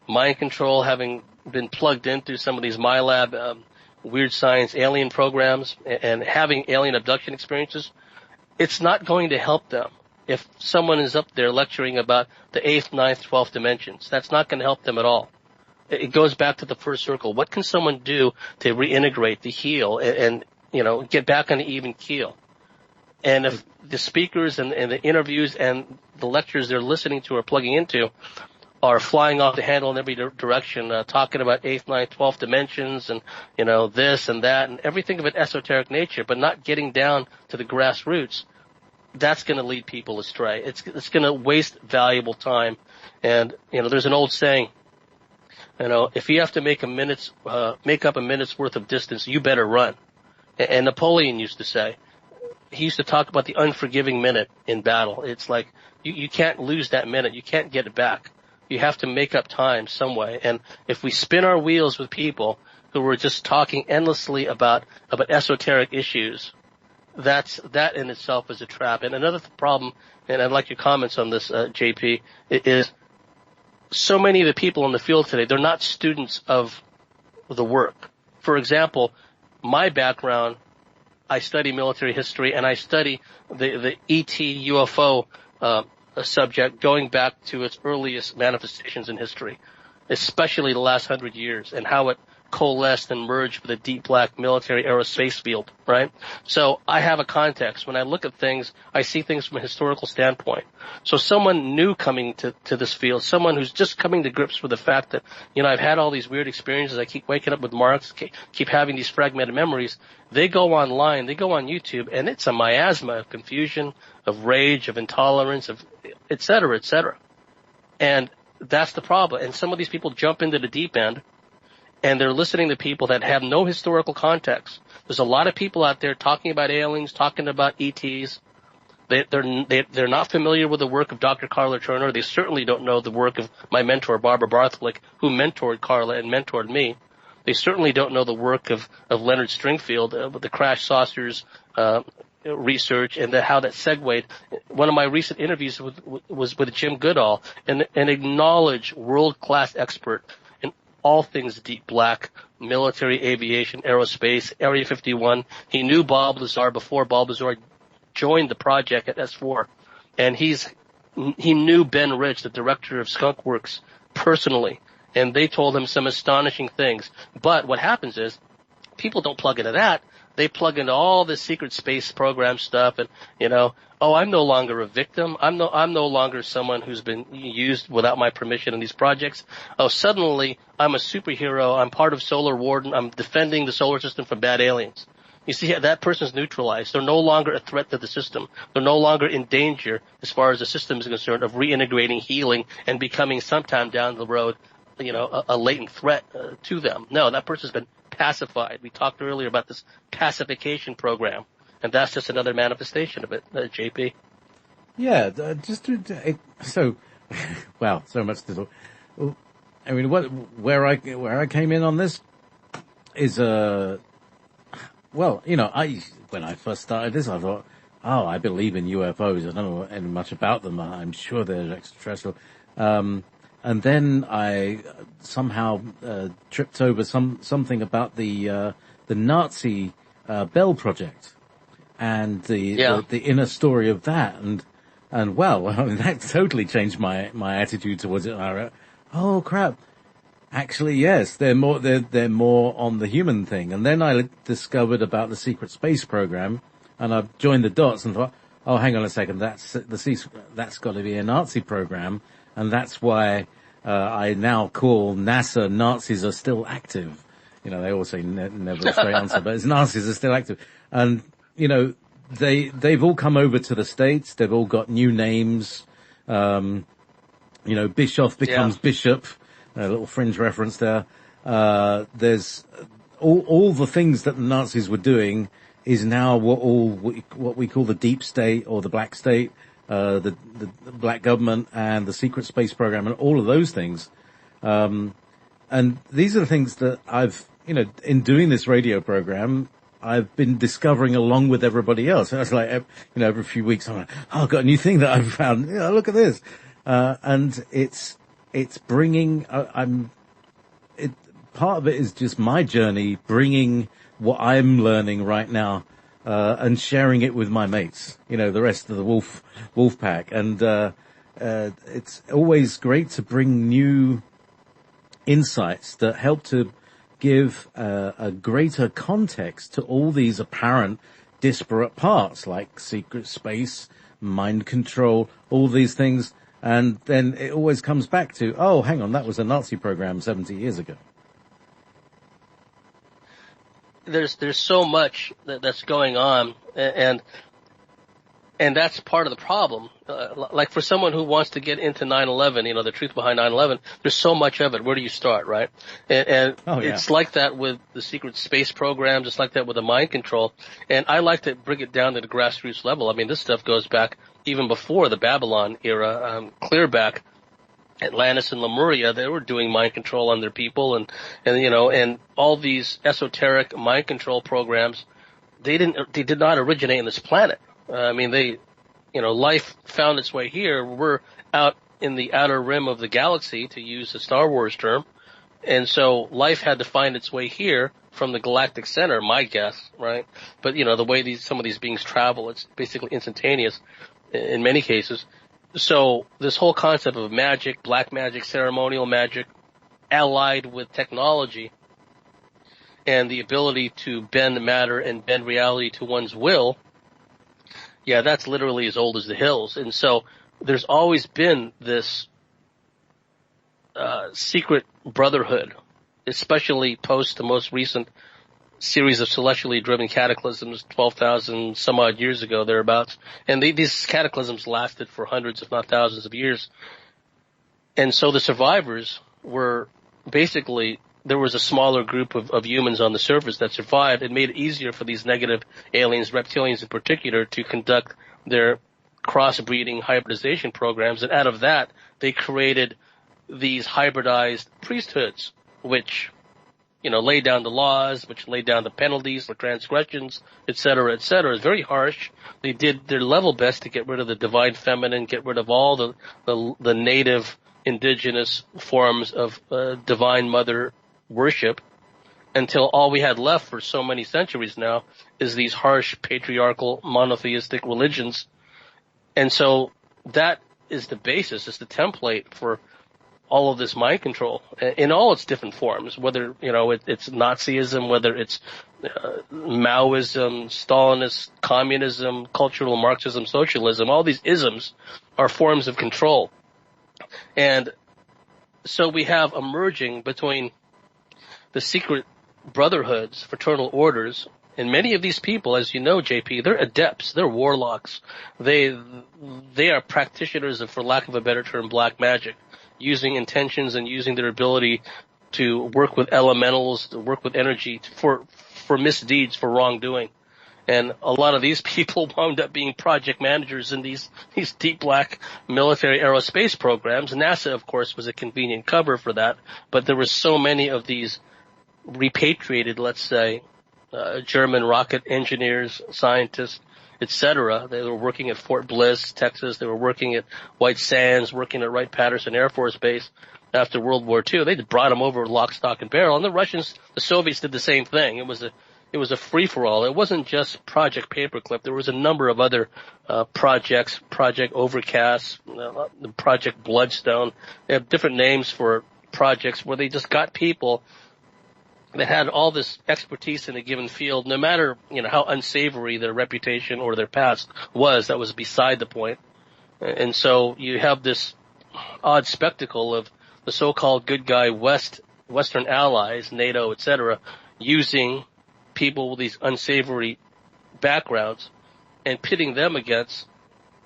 mind control, having been plugged into some of these MyLab, weird science alien programs, and having alien abduction experiences, it's not going to help them if someone is up there lecturing about the 8th, 9th, 12th dimensions. That's not going to help them at all. It goes back to the first circle. What can someone do to reintegrate, to heal, and get back on an even keel? And if the speakers and the interviews and the lectures they're listening to or plugging into are flying off the handle in every direction, talking about 8th, 9th, 12th dimensions and, this and that and everything of an esoteric nature, but not getting down to the grassroots, that's going to lead people astray. It's going to waste valuable time. And, there's an old saying, if you have to make up a minute's worth of distance, you better run. And Napoleon used to say, he used to talk about the unforgiving minute in battle. It's like, you can't lose that minute. You can't get it back. You have to make up time some way. And if we spin our wheels with people who are just talking endlessly about esoteric issues, that in itself is a trap. And another problem, and I'd like your comments on this, JP, is so many of the people in the field today, they're not students of the work. For example, my background, I study military history and I study the ET UFO subject going back to its earliest manifestations in history, especially the last 100 years, and how it coalesced and merged with the deep black military aerospace field, right? So I have a context. When I look at things, I see things from a historical standpoint. So someone new coming to this field, someone who's just coming to grips with the fact that, I've had all these weird experiences, I keep waking up with Marx, keep having these fragmented memories, they go online, they go on YouTube, and it's a miasma of confusion, of rage, of intolerance, of et cetera, et cetera. And that's the problem. And some of these people jump into the deep end, and they're listening to people that have no historical context. There's a lot of people out there talking about aliens, talking about ETs. They're not familiar with the work of Dr. Carla Turner. They certainly don't know the work of my mentor, Barbara Bartley, who mentored Carla and mentored me. They certainly don't know the work of Leonard Stringfield with the crash saucers research and how that segued. One of my recent interviews was with Jim Goodall, an acknowledged world-class expert in all things deep black, military, aviation, aerospace, Area 51. He knew Bob Lazar before Bob Lazar joined the project at S4, and he knew Ben Rich, the director of Skunk Works, personally, and they told him some astonishing things. But what happens is people don't plug into that. They plug into all this secret space program stuff and, I'm no longer a victim. I'm no longer someone who's been used without my permission in these projects. Oh, suddenly I'm a superhero. I'm part of Solar Warden. I'm defending the solar system from bad aliens. You see, that person's neutralized. They're no longer a threat to the system. They're no longer in danger as far as the system is concerned of reintegrating, healing, and becoming sometime down the road, a latent threat to them. No, that person's been pacified. We talked earlier about this pacification program, and that's just another manifestation of it, JP. Yeah, wow, so much to talk. I mean, where I came in on this is, when I first started this, I thought, I believe in UFOs. I don't know any much about them. I'm sure they're extraterrestrial. And then I somehow tripped over something about the Nazi Bell Project and the inner story of that, and well, I mean, that totally changed my attitude towards it. I wrote, oh crap! Actually, yes, they're more on the human thing. And then I discovered about the secret space program, and I joined the dots and thought, oh, hang on a second, that's got to be a Nazi program. And that's why I now call NASA Nazis are still active. They always say never a straight answer, but it's Nazis are still active. And, they've all come over to the States. They've all got new names. Bischoff becomes Bishop. A little fringe reference there. There's all the things that the Nazis were doing is now what we call the deep state or the black state. The black government and the secret space program and all of those things. And these are the things that I've, in doing this radio program, I've been discovering along with everybody else. And it's like, every few weeks I'm like, I've got a new thing that I've found. Look at this. And it's bringing, part of it is just my journey, bringing what I'm learning right now and sharing it with my mates, the rest of the wolf pack. And, it's always great to bring new insights that help to give a greater context to all these apparent disparate parts like secret space, mind control, all these things. And then it always comes back to, oh, hang on, that was a Nazi program 70 years ago. There's so much that's going on, and that's part of the problem. Like for someone who wants to get into 9/11, the truth behind 9/11, there's so much of it. Where do you start, right? And It's like that with the secret space program, just like that with the mind control. And I like to bring it down to the grassroots level. I mean, this stuff goes back even before the Babylon era, clear back. Atlantis and Lemuria, they were doing mind control on their people, and all these esoteric mind control programs, they did not originate in this planet. Life found its way here. We're out in the outer rim of the galaxy, to use a Star Wars term, and so life had to find its way here from the galactic center, my guess, right? But the way some of these beings travel, it's basically instantaneous in many cases. So this whole concept of magic, black magic, ceremonial magic, allied with technology and the ability to bend matter and bend reality to one's will, that's literally as old as the hills. And so there's always been this secret brotherhood, especially post the most recent series of celestially driven cataclysms 12,000 some odd years ago, thereabouts. And these cataclysms lasted for hundreds, if not thousands of years. And so the survivors were basically, there was a smaller group of humans on the surface that survived. It made it easier for these negative aliens, reptilians in particular, to conduct their crossbreeding hybridization programs. And out of that, they created these hybridized priesthoods, which lay down the laws, which lay down the penalties for transgressions, et cetera, et cetera. It's very harsh. They did their level best to get rid of the divine feminine, get rid of all the native indigenous forms of divine mother worship, until all we had left for so many centuries now is these harsh patriarchal monotheistic religions. And so that is the basis, is the template for all of this mind control in all its different forms, whether, it's Nazism, whether it's Maoism, Stalinist, communism, cultural Marxism, socialism. All these isms are forms of control. And so we have emerging between the secret brotherhoods, fraternal orders, and many of these people, as you know, JP, they're adepts, they're warlocks. They are practitioners of, for lack of a better term, black magic, using intentions and using their ability to work with elementals, to work with energy for misdeeds, for wrongdoing. And a lot of these people wound up being project managers in these deep black military aerospace programs. NASA, of course, was a convenient cover for that, but there were so many of these repatriated, let's say, German rocket engineers, scientists, etc. They were working at Fort Bliss, Texas. They were working at White Sands, working at Wright-Patterson Air Force Base after World War II. They brought them over lock, stock, and barrel. And the Russians, the Soviets did the same thing. It was a free-for-all. It wasn't just Project Paperclip. There was a number of other projects, Project Overcast, Project Bloodstone. They have different names for projects where they just got people that had all this expertise in a given field, no matter, how unsavory their reputation or their past was. That was beside the point. And so you have this odd spectacle of the so-called good guy Western allies, NATO, etc., using people with these unsavory backgrounds and pitting them against,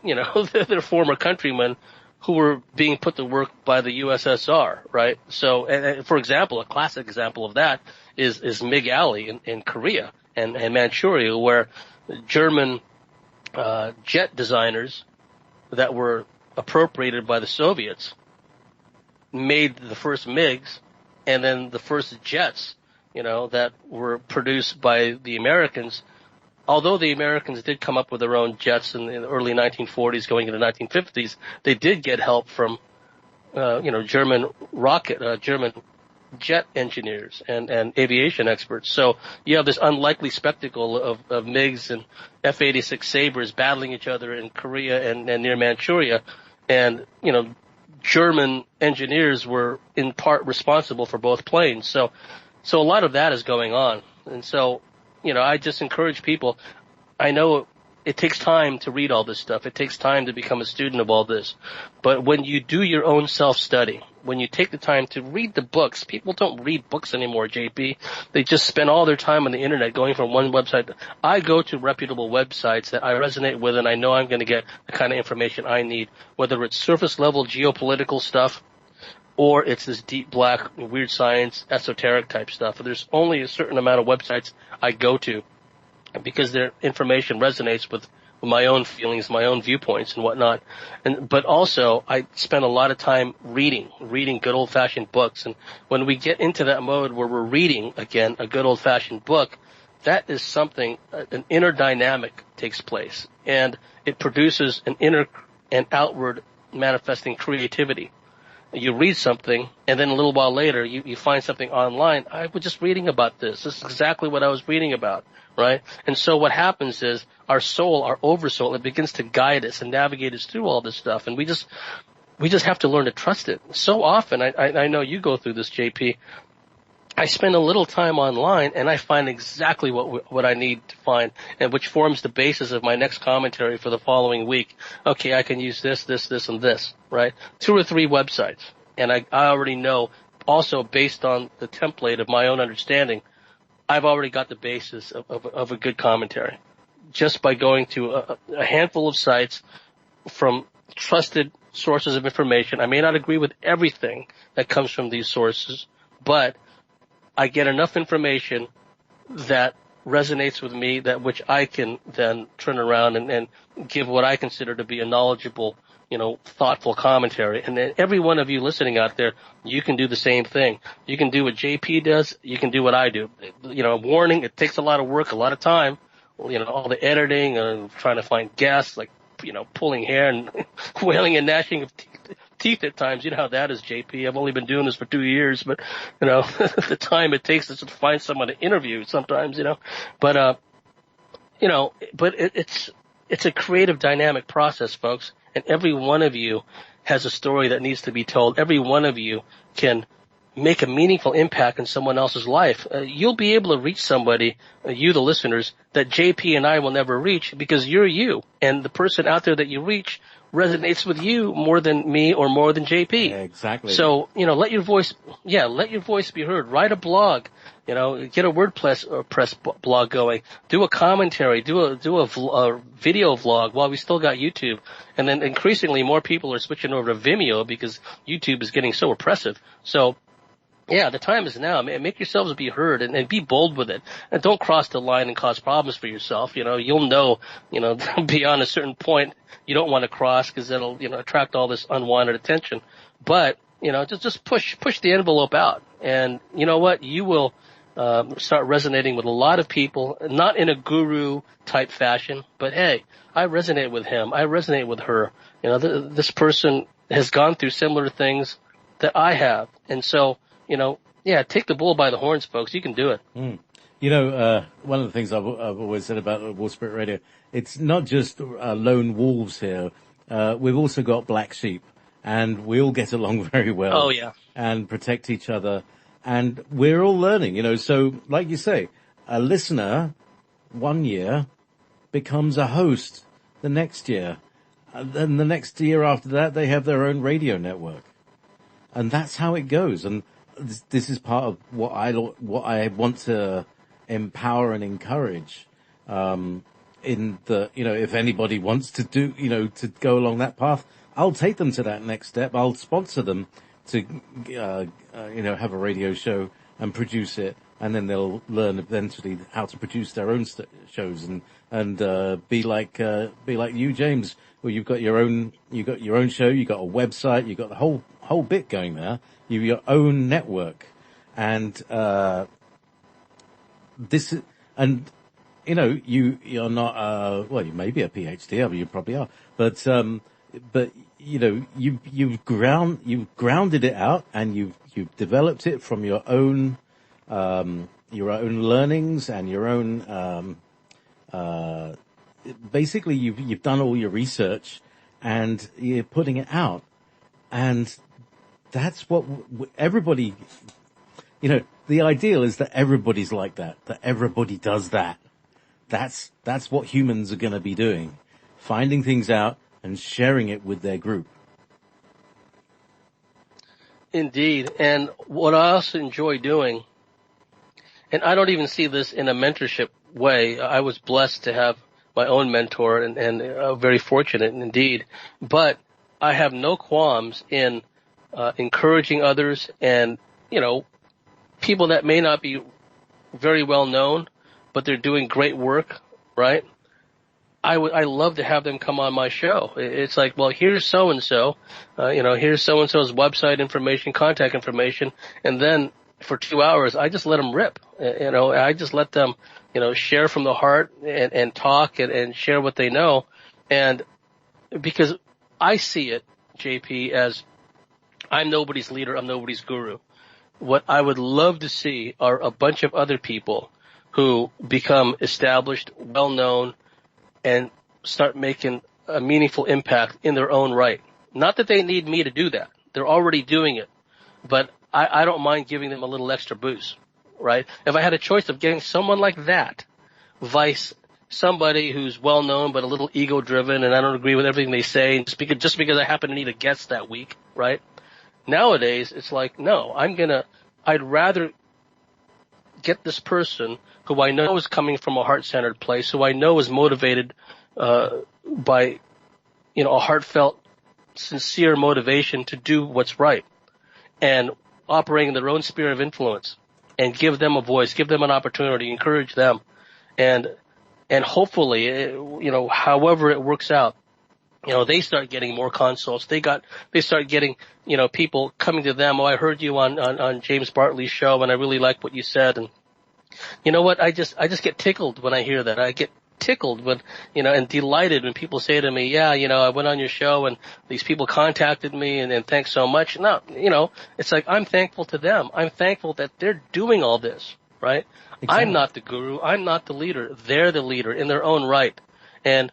their former countrymen who were being put to work by the USSR, right? So, and for example, a classic example of that is Mig Alley in Korea and Manchuria, where German jet designers that were appropriated by the Soviets made the first MiGs and then the first jets, that were produced by the Americans. Although the Americans did come up with their own jets in the early 1940s going into the 1950s, they did get help from, German jet engineers and aviation experts. So you have this unlikely spectacle of MiGs and F-86 Sabres battling each other in Korea and near Manchuria. And, German engineers were in part responsible for both planes. So a lot of that is going on. And so, I just encourage people. I know it takes time to read all this stuff. It takes time to become a student of all this. But when you do your own self-study, when you take the time to read the books, people don't read books anymore, JP. They just spend all their time on the internet going from one website. I go to reputable websites that I resonate with, and I know I'm going to get the kind of information I need, whether it's surface level geopolitical stuff or it's this deep black weird science esoteric type stuff. There's only a certain amount of websites I go to because their information resonates with my own feelings, my own viewpoints and whatnot. But also I spend a lot of time reading good old fashioned books. And when we get into that mode where we're reading again a good old fashioned book, that is something, an inner dynamic takes place, and it produces an inner and outward manifesting creativity. You read something, and then a little while later, you find something online. I was just reading about this. This is exactly what I was reading about, right? And so what happens is our soul, our oversoul, it begins to guide us and navigate us through all this stuff. And we just have to learn to trust it. So often, I know you go through this, JP. I spend a little time online, and I find exactly what I need to find, and which forms the basis of my next commentary for the following week. Okay, I can use this, and this, right? 2 or 3 websites, and I already know, also based on the template of my own understanding, I've already got the basis of a good commentary, just by going to a handful of sites from trusted sources of information. I may not agree with everything that comes from these sources, but I get enough information that resonates with me, that which I can then turn around and give what I consider to be a knowledgeable, thoughtful commentary. And then every one of you listening out there, you can do the same thing. You can do what JP does. You can do what I do. Warning, it takes a lot of work, a lot of time. All the editing and trying to find guests, like, pulling hair and wailing and gnashing of teeth at times. You know how that is, JP. I've only been doing this for 2 years, but, the time it takes us to find someone to interview sometimes, but it's a creative dynamic process, folks. And every one of you has a story that needs to be told. Every one of you can make a meaningful impact in someone else's life. You'll be able to reach somebody, you the listeners, that JP and I will never reach, because you're you. And the person out there that you reach resonates with you more than me or more than JP. Yeah, exactly. So, let your voice be heard. Write a blog, get a WordPress blog going. Do a commentary, do a video vlog while we still got YouTube. And then increasingly more people are switching over to Vimeo because YouTube is getting so oppressive. So, yeah, the time is now. Make yourselves be heard and be bold with it. And don't cross the line and cause problems for yourself. You'll know, beyond a certain point, you don't want to cross because that'll, attract all this unwanted attention. But, just push the envelope out. And you know what? You will, start resonating with a lot of people, not in a guru type fashion, but hey, I resonate with him. I resonate with her. This person has gone through similar things that I have. And so, take the bull by the horns, folks. You can do it. Mm. One of the things I've always said about Wall Spirit Radio, it's not just lone wolves here. We've also got black sheep, and we all get along very well. Oh, yeah. And protect each other. And we're all learning, so like you say, a listener 1 year becomes a host the next year. And then the next year after that, they have their own radio network. And that's how it goes. And this is part of what I want to empower and encourage, in the, if anybody wants to do, to go along that path, I'll take them to that next step. I'll sponsor them to, have a radio show and produce it. And then they'll learn eventually how to produce their own shows and be like you, James, where you've got your own show, you've got a website, you've got the whole bit going there. You've your own network, and you're not. Well, you may be a PhD, I mean, you probably are, but you've grounded it out, and you've developed it from your own learnings and your own, basically you've done all your research and you're putting it out. And that's what everybody, the ideal is that everybody's like that everybody does that. That's what humans are going to be doing. Finding things out and sharing it with their group. Indeed. And what I also enjoy doing, and I don't even see this in a mentorship way. I was blessed to have my own mentor and very fortunate indeed. But I have no qualms in encouraging others and, people that may not be very well known, but they're doing great work, right? I love to have them come on my show. It's like, well, here's so-and-so, here's so-and-so's website information, contact information, and then for 2 hours, I just let them rip. I just let them, share from the heart and talk and share what they know. And because I see it, JP, as I'm nobody's leader, I'm nobody's guru. What I would love to see are a bunch of other people who become established, well-known, and start making a meaningful impact in their own right. Not that they need me to do that. They're already doing it. But I don't mind giving them a little extra boost, right? If I had a choice of getting someone like that, vice somebody who's well-known but a little ego-driven and I don't agree with everything they say just because I happen to need a guest that week, right? Nowadays, it's like, no, I'd rather get this person who I know is coming from a heart-centered place, who I know is motivated by, a heartfelt, sincere motivation to do what's right, and operating in their own sphere of influence, and give them a voice, give them an opportunity, encourage them, and hopefully, however it works out, they start getting more consults. They start getting, people coming to them. Oh, I heard you on James Bartley's show, and I really like what you said. And you know what? I just get tickled when I hear that. I get tickled when, and delighted when people say to me, yeah, I went on your show and these people contacted me and thanks so much. No, it's like I'm thankful to them. I'm thankful that they're doing all this, right? Exactly. I'm not the guru. I'm not the leader. They're the leader in their own right. And,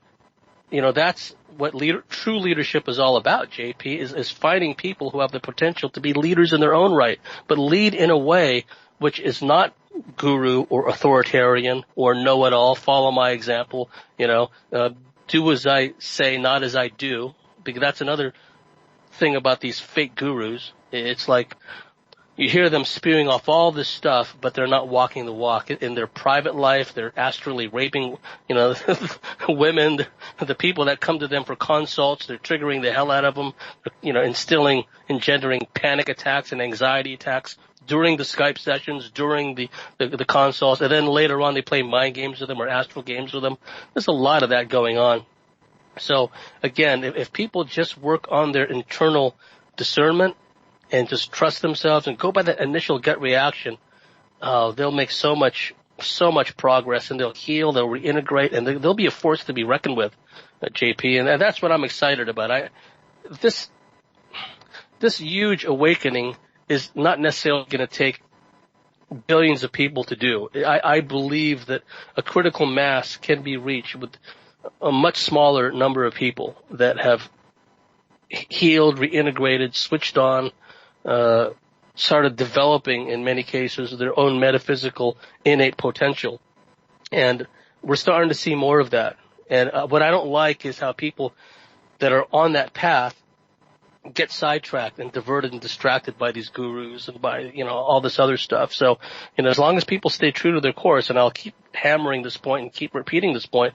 that's what true leadership is all about, JP, is finding people who have the potential to be leaders in their own right, but lead in a way which is not guru or authoritarian or know-it-all, follow my example, do as I say, not as I do, because that's another thing about these fake gurus. It's like you hear them spewing off all this stuff, but they're not walking the walk. In their private life, they're astrally raping, women, the people that come to them for consults. They're triggering the hell out of them, engendering panic attacks and anxiety attacks during the Skype sessions, during the consults, and then later on they play mind games with them or astral games with them. There's a lot of that going on. So again, if people just work on their internal discernment and just trust themselves and go by that initial gut reaction, they'll make so much progress, and they'll heal, they'll reintegrate, and they'll be a force to be reckoned with, JP. And that's what I'm excited about. This huge awakening is not necessarily going to take billions of people to do. I believe that a critical mass can be reached with a much smaller number of people that have healed, reintegrated, switched on, started developing, in many cases, their own metaphysical innate potential. And we're starting to see more of that. And what I don't like is how people that are on that path get sidetracked and diverted and distracted by these gurus and by, all this other stuff. So, as long as people stay true to their course, and I'll keep hammering this point and keep repeating this point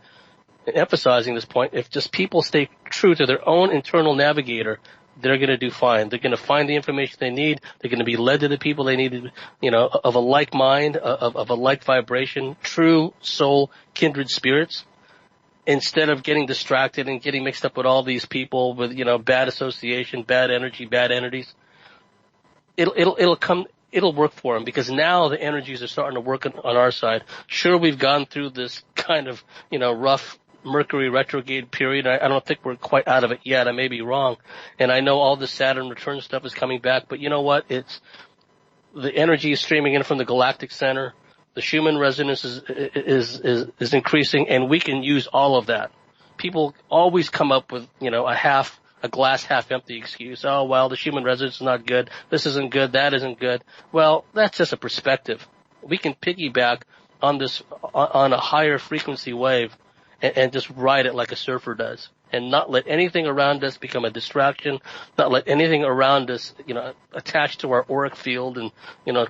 and emphasizing this point, if just people stay true to their own internal navigator, they're going to do fine. They're going to find the information they need. They're going to be led to the people they need, of a like mind, of a like vibration, true soul, kindred spirits, instead of getting distracted and getting mixed up with all these people with, bad association, bad energy, bad entities. It'll work for them, because now the energies are starting to work on our side. Sure, we've gone through this kind of, rough Mercury retrograde period. I don't think we're quite out of it yet. I may be wrong. And I know all the Saturn return stuff is coming back, but you know what? The energy is streaming in from the galactic center. The Schumann resonance is increasing, and we can use all of that. People always come up with, a glass half empty excuse. Oh, well, the Schumann resonance is not good. This isn't good. That isn't good. Well, that's just a perspective. We can piggyback on a higher frequency wave and just ride it like a surfer does, and not let anything around us become a distraction, not let anything around us, attach to our auric field and,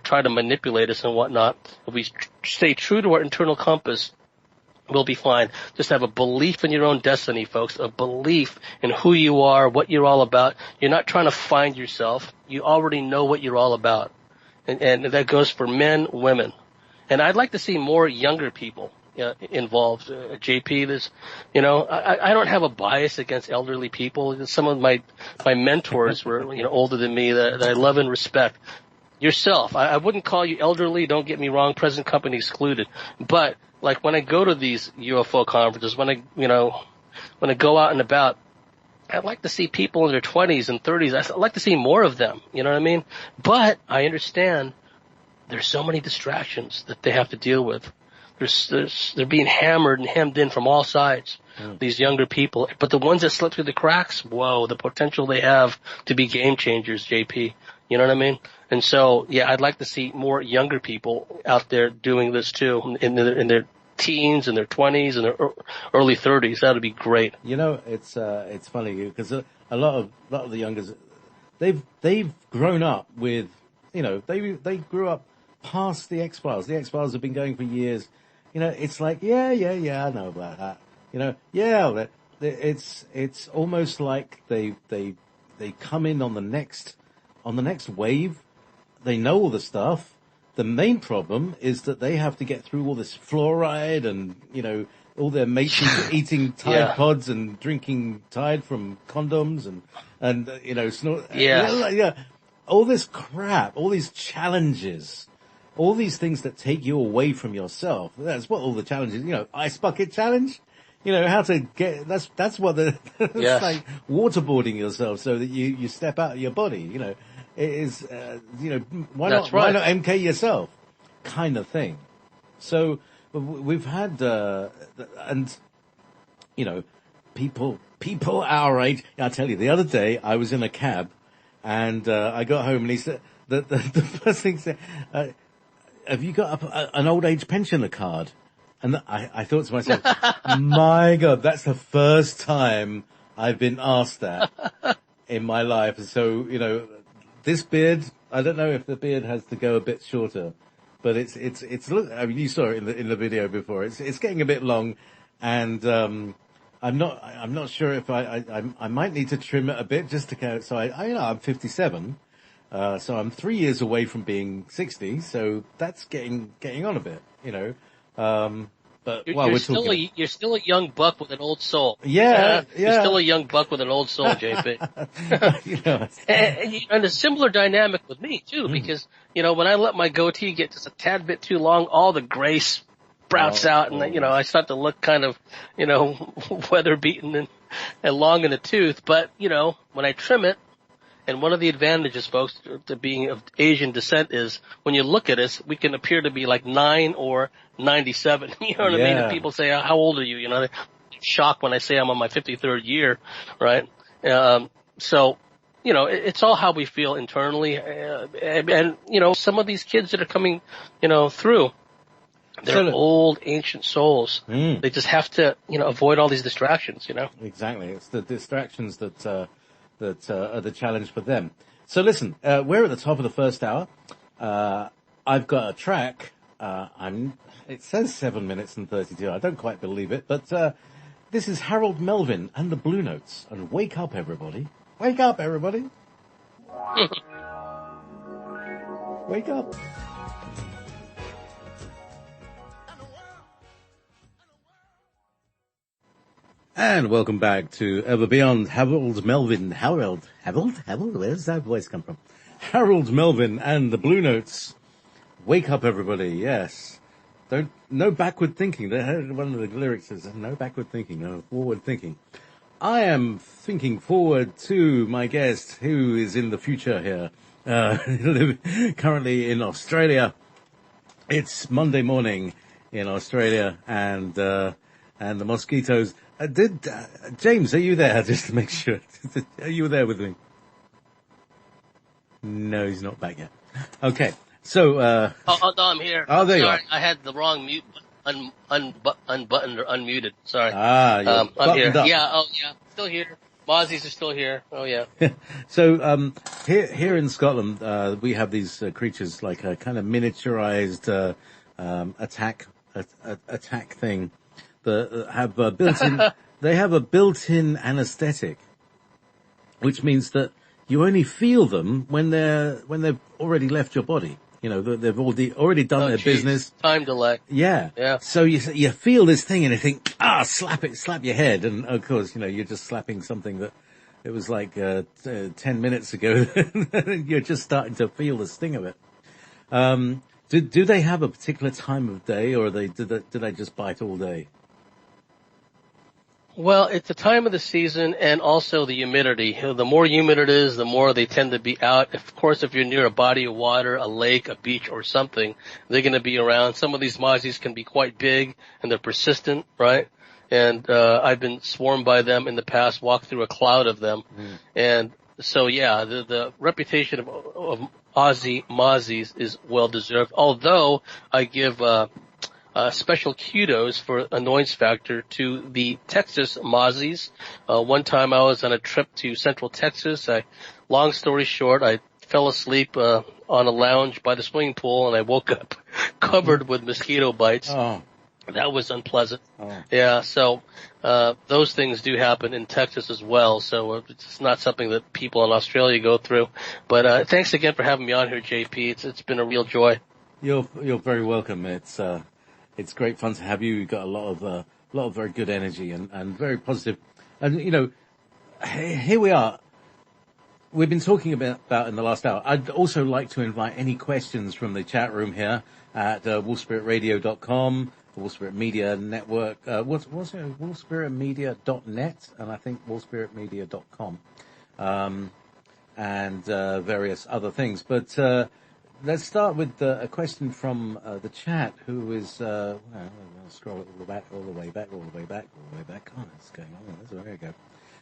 try to manipulate us and whatnot. If we stay true to our internal compass, we'll be fine. Just have a belief in your own destiny, folks, a belief in who you are, what you're all about. You're not trying to find yourself. You already know what you're all about. And that goes for men, women. And I'd like to see more younger people involved. JP, I don't have a bias against elderly people. Some of my mentors were, older than me that I love and respect. Yourself, I wouldn't call you elderly, don't get me wrong, present company excluded. But, like, when I go to these UFO conferences, when I go out and about, I'd like to see people in their 20s and 30s. I'd like to see more of them, you know what I mean? But I understand there's so many distractions that they have to deal with. They're being hammered and hemmed in from all sides, these younger people. But the ones that slip through the cracks, whoa, the potential they have to be game changers, JP. You know what I mean? And so, yeah, I'd like to see more younger people out there doing this too, in their teens, in their 20s, and their early 30s. That would be great. It's funny because a lot of the youngers, they've grown up with, they grew up past the X-Files. The X-Files have been going for years. It's like, yeah, I know about that. It's almost like they come in on the next wave. They know all the stuff. The main problem is that they have to get through all this fluoride and, all their mates eating Tide pods and drinking Tide from condoms and snort. Yeah. All this crap, all these challenges, all these things that take you away from yourself. That's what all the challenges, ice bucket challenge. How to get, that's what it's like waterboarding yourself so that you step out of your body, it is, why not MK yourself kind of thing. So we've had, people our age. I tell you, the other day I was in a cab and, I got home and he said, the first thing he said, have you got an old age pensioner card? And I thought to myself, my God, that's the first time I've been asked that in my life. And so, this beard, I don't know if the beard has to go a bit shorter, but it's, I mean, you saw it in the video before. It's getting a bit long and, I'm not sure if I might need to trim it a bit just to go. So I'm 57. So I'm 3 years away from being 60. So that's getting on a bit, but you're still a young buck with an old soul. Yeah. You're still a young buck with an old soul, JP. And a similar dynamic with me too, because, when I let my goatee get just a tad bit too long, all the gray sprouts out and, I start to look kind of, weather beaten and long in the tooth. But, when I trim it, and one of the advantages, folks, to being of Asian descent is when you look at us, we can appear to be like 9 or 97. You know what I mean? And people say, how old are you? They're shocked when I say I'm on my 53rd year, right? So, it's all how we feel internally. And, some of these kids that are coming, through, they're old, ancient souls. They just have to, avoid all these distractions, Exactly. It's the distractions that are the challenge for them. So listen, we're at the top of the first hour. I've got a track. It says 7 minutes and 32. I don't quite believe it, but this is Harold Melvin and the Blue Notes. And wake up, everybody! Wake up, everybody! Wake up! And welcome back to Ever Beyond. Harold Melvin. Harold? Where's that voice come from? Harold Melvin and the Blue Notes. Wake up, everybody. Yes. No backward thinking. One of the lyrics says, no backward thinking, no forward thinking. I am thinking forward to my guest who is in the future here, currently in Australia. It's Monday morning in Australia and the mosquitoes. James, are you there? Just to make sure. Are you there with me? No, he's not back yet. Okay. So, no, I'm here. Oh, there you are. I had the wrong mute unbuttoned or unmuted. Sorry. I'm here. up. Yeah. Still here. Mozzies are still here. Oh yeah. So, here in Scotland, we have these creatures like a kind of miniaturized, attack thing that have they have a built-in anesthetic, which means that you only feel them when they've already left your body. You know, they've already done their business. Time delay. Yeah. Yeah. So you feel this thing and you think, slap your head. And of course, you know, you're just slapping something that it was like, 10 minutes ago. You're just starting to feel the sting of it. Do they have a particular time of day or do they just bite all day? Well, it's the time of the season and also the humidity. The more humid it is, the more they tend to be out. Of course, if you're near a body of water, a lake, a beach, or something, they're going to be around. Some of these mozzies can be quite big and they're persistent, right? And I've been swarmed by them in the past, walked through a cloud of them. And so, yeah, the reputation of Aussie mozzies is well deserved. Although I give special kudos for annoyance factor to the Texas mozzies. One time I was on a trip to Central Texas. Long story short, I fell asleep on a lounge by the swimming pool, and I woke up covered with mosquito bites. Oh. That was unpleasant. Oh. Yeah, so those things do happen in Texas as well. So it's not something that people in Australia go through. But thanks again for having me on here, JP. It's been a real joy. You're very welcome. It's great fun to have you. You've got a lot of very good energy and very positive. And, you know, here we are. We've been talking about in the last hour. I'd also like to invite any questions from the chat room here at wolfspiritradio.com, Wolfspirit Media Network. What's it? Wolfspiritmedia.net, and I think wolfspiritmedia.com, and various other things. But let's start with a question from the chat, who is I'll scroll it all the way back. Oh, what's going on? There we go.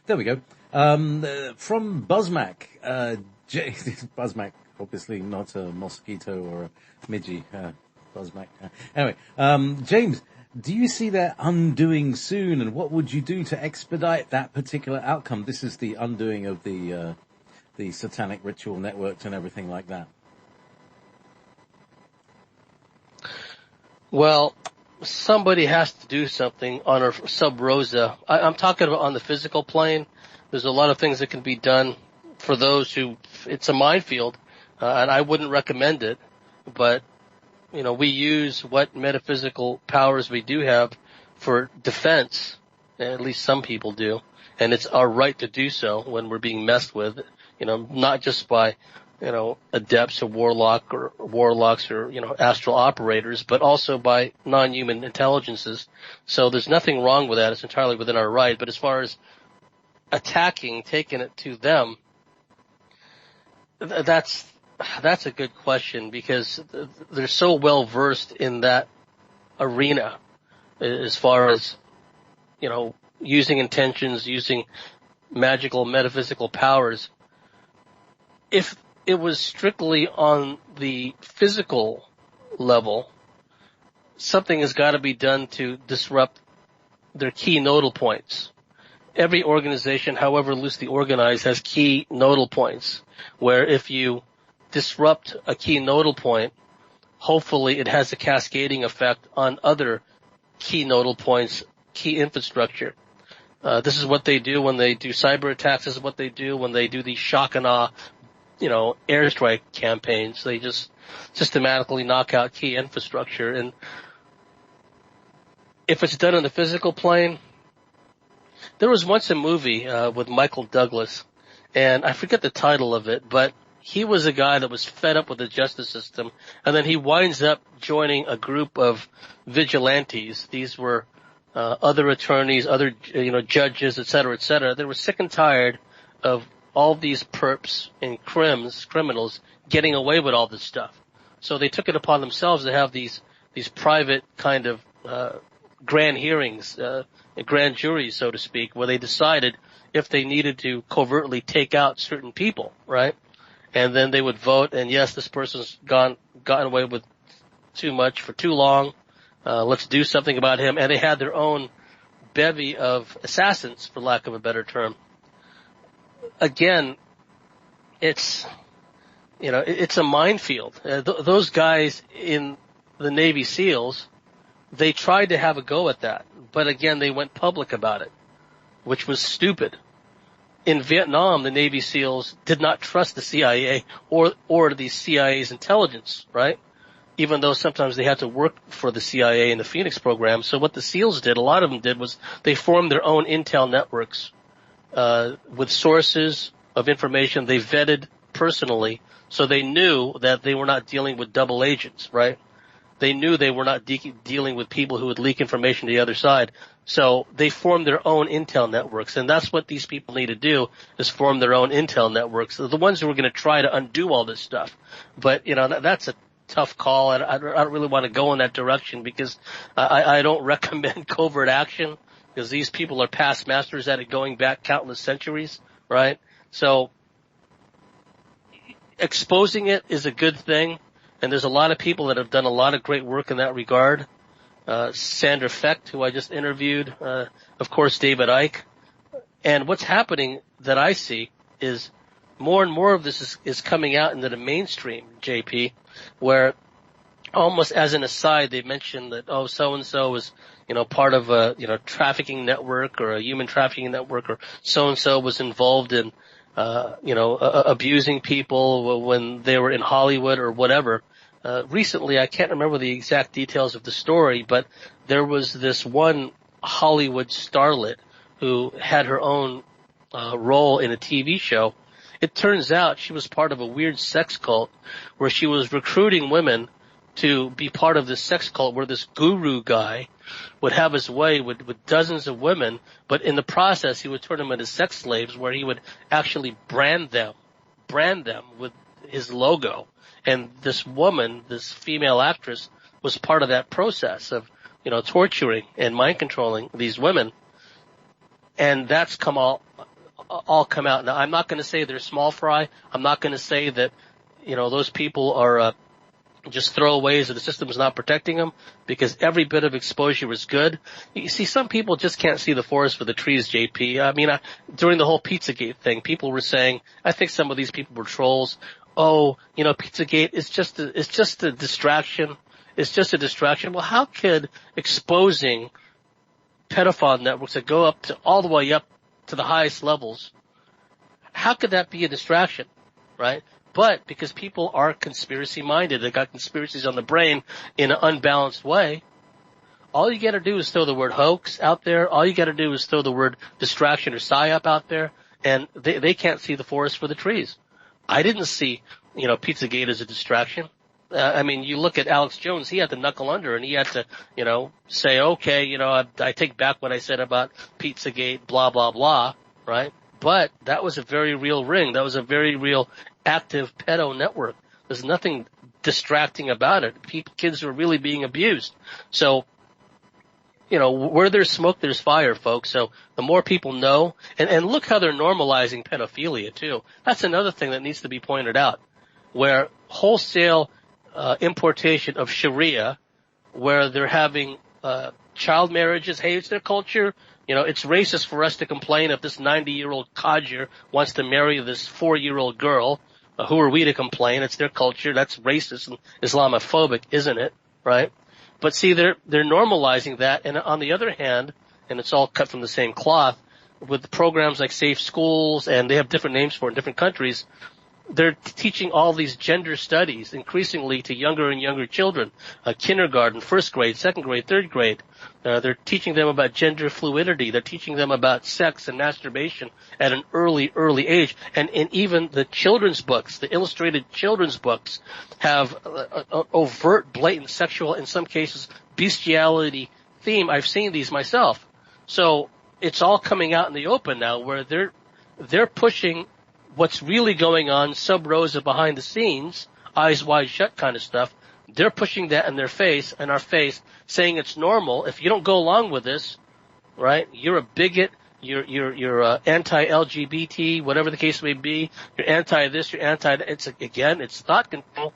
There we go. From Buzzmac, Buzzmac, obviously not a mosquito or a midgie. Buzzmac. Anyway, James, do you see that undoing soon, and what would you do to expedite that particular outcome? This is the undoing of the satanic ritual networks and everything like that. Well, somebody has to do something on our sub rosa. I'm talking about on the physical plane. There's a lot of things that can be done for those who, it's a minefield, and I wouldn't recommend it, but, you know, we use what metaphysical powers we do have for defense, at least some people do, and it's our right to do so when we're being messed with, you know, not just by, you know, adepts or warlocks or, you know, astral operators, but also by non-human intelligences. So there's nothing wrong with that. It's entirely within our right. But as far as attacking, taking it to them, that's a good question, because they're so well versed in that arena as far as, you know, using intentions, using magical metaphysical powers. If it was strictly on the physical level, something has got to be done to disrupt their key nodal points. Every organization, however loosely organized, has key nodal points, where if you disrupt a key nodal point, hopefully it has a cascading effect on other key nodal points, key infrastructure. This is what they do when they do cyber attacks. This is what they do when they do these shock and awe, you know, airstrike campaigns. They just systematically knock out key infrastructure. And if it's done on the physical plane, there was once a movie with Michael Douglas, and I forget the title of it, but he was a guy that was fed up with the justice system, and then he winds up joining a group of vigilantes. These were other attorneys, other judges, et cetera, they were sick and tired of all these perps and criminals getting away with all this stuff. So they took it upon themselves to have these private kind of grand hearings, grand juries, so to speak, where they decided if they needed to covertly take out certain people, right? And then they would vote, and yes, this person's gotten away with too much for too long. Let's do something about him. And they had their own bevy of assassins, for lack of a better term. Again, it's a minefield. Those guys in the Navy SEALs, they tried to have a go at that. But again, they went public about it, which was stupid. In Vietnam, the Navy SEALs did not trust the CIA or the CIA's intelligence, right? Even though sometimes they had to work for the CIA in the Phoenix program. So what the SEALs did, a lot of them did, was they formed their own intel networks with sources of information they vetted personally, so they knew that they were not dealing with double agents, right? They knew they were not dealing with people who would leak information to the other side. So they formed their own intel networks, and that's what these people need to do, is form their own intel networks. They're the ones who are going to try to undo all this stuff. But, that's a tough call, and I don't really want to go in that direction, because I don't recommend covert action, because these people are past masters at it, going back countless centuries, right? So exposing it is a good thing, and there's a lot of people that have done a lot of great work in that regard. Sandra Fecht, who I just interviewed, of course, David Icke. And what's happening that I see is more and more of this is coming out into the mainstream, JP, where almost as an aside, they mentioned that, so-and-so is, part of a, trafficking network or a human trafficking network, or so-and-so was involved in, abusing people when they were in Hollywood or whatever. Recently, I can't remember the exact details of the story, but there was this one Hollywood starlet who had her own role in a TV show. It turns out she was part of a weird sex cult where she was recruiting women to be part of this sex cult, where this guru guy would have his way with dozens of women, but in the process he would turn them into sex slaves, where he would actually brand them with his logo. And this woman, this female actress, was part of that process of, torturing and mind controlling these women. And that's all come out. Now, I'm not going to say they're small fry. I'm not going to say that, those people are just throwaways, or the system is not protecting them, because every bit of exposure is good. You see, some people just can't see the forest for the trees, JP. I mean, during the whole Pizzagate thing, people were saying, I think some of these people were trolls. Pizzagate is just a distraction. It's just a distraction. Well, how could exposing pedophile networks that go all the way up to the highest levels, how could that be a distraction, right? But because people are conspiracy minded, they got conspiracies on the brain in an unbalanced way, all you got to do is throw the word hoax out there. All you got to do is throw the word distraction or psyop out there, and they can't see the forest for the trees. I didn't see, Pizzagate as a distraction. You look at Alex Jones, he had to knuckle under, and he had to, say, okay, I take back what I said about Pizzagate, blah, blah, blah, right? But that was a very real ring. That was a very real active pedo network. There's nothing distracting about it. Kids are really being abused. So, where there's smoke, there's fire, folks. So the more people know, and look how they're normalizing pedophilia too. That's another thing that needs to be pointed out, where wholesale importation of Sharia, where they're having child marriages. Hey, it's their culture. It's racist for us to complain if this 90-year-old codger wants to marry this 4-year-old girl. Who are we to complain? It's their culture. That's racist and Islamophobic, isn't it? Right? But see, they're normalizing that. And on the other hand, and it's all cut from the same cloth, with programs like Safe Schools, and they have different names for it in different countries, they're teaching all these gender studies increasingly to younger and younger children, kindergarten, first grade, second grade, third grade. They're teaching them about gender fluidity. They're teaching them about sex and masturbation at an early age. And even the children's books, the illustrated children's books, have overt, blatant sexual, in some cases, bestiality theme. I've seen these myself. So it's all coming out in the open now, where they're pushing what's really going on sub rosa, behind the scenes, eyes wide shut kind of stuff. They're pushing that in our face, saying it's normal. If you don't go along with this, right, you're a bigot, you're anti-LGBT, whatever the case may be. You're anti this, you're anti that. It's thought control.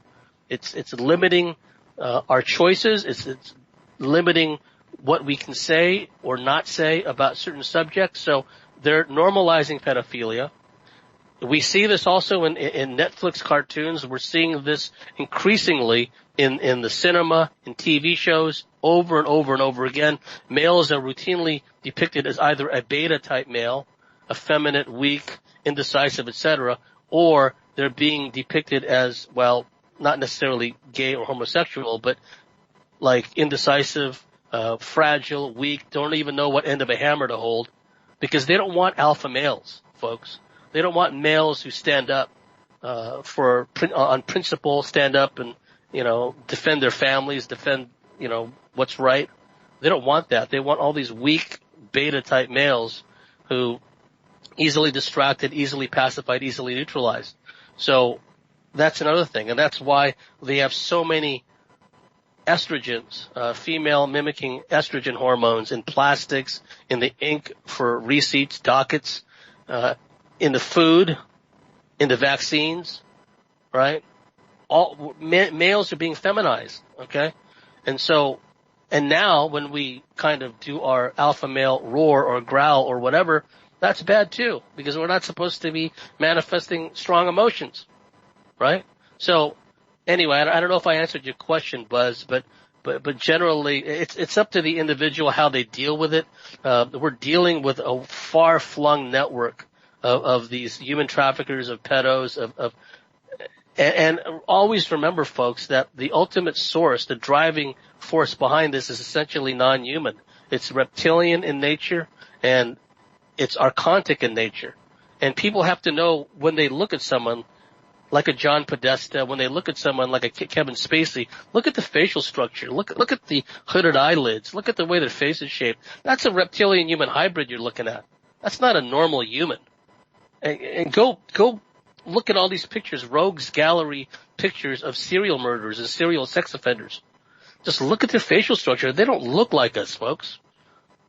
It's limiting our choices. It's limiting what we can say or not say about certain subjects. So they're normalizing pedophilia. We see this also in Netflix cartoons. We're seeing this increasingly in the cinema, in TV shows, over and over and over again. Males are routinely depicted as either a beta type male, effeminate, weak, indecisive, etc., or they're being depicted as, well, not necessarily gay or homosexual, but like indecisive, fragile, weak, don't even know what end of a hammer to hold, because they don't want alpha males, folks. They don't want males who stand up on principle, stand up and, defend their families, defend, what's right. They don't want that. They want all these weak beta-type males who easily distracted, easily pacified, easily neutralized. So that's another thing, and that's why they have so many estrogens, female mimicking estrogen hormones in plastics, in the ink for receipts, dockets, in the food, in the vaccines, right? All males are being feminized, okay? And now when we kind of do our alpha male roar or growl or whatever, that's bad too, because we're not supposed to be manifesting strong emotions, right? So anyway, I don't know if I answered your question, Buzz, but generally it's up to the individual how they deal with it. We're dealing with a far-flung network of these human traffickers, of pedos, and always remember, folks, that the ultimate source, the driving force behind this is essentially non-human. It's reptilian in nature, and it's archontic in nature. And people have to know when they look at someone like a John Podesta, when they look at someone like a Kevin Spacey, look at the facial structure, look at the hooded eyelids, look at the way their face is shaped. That's a reptilian human hybrid you're looking at. That's not a normal human. And go look at all these pictures, rogues gallery pictures of serial murderers and serial sex offenders. Just look at their facial structure. They don't look like us, folks.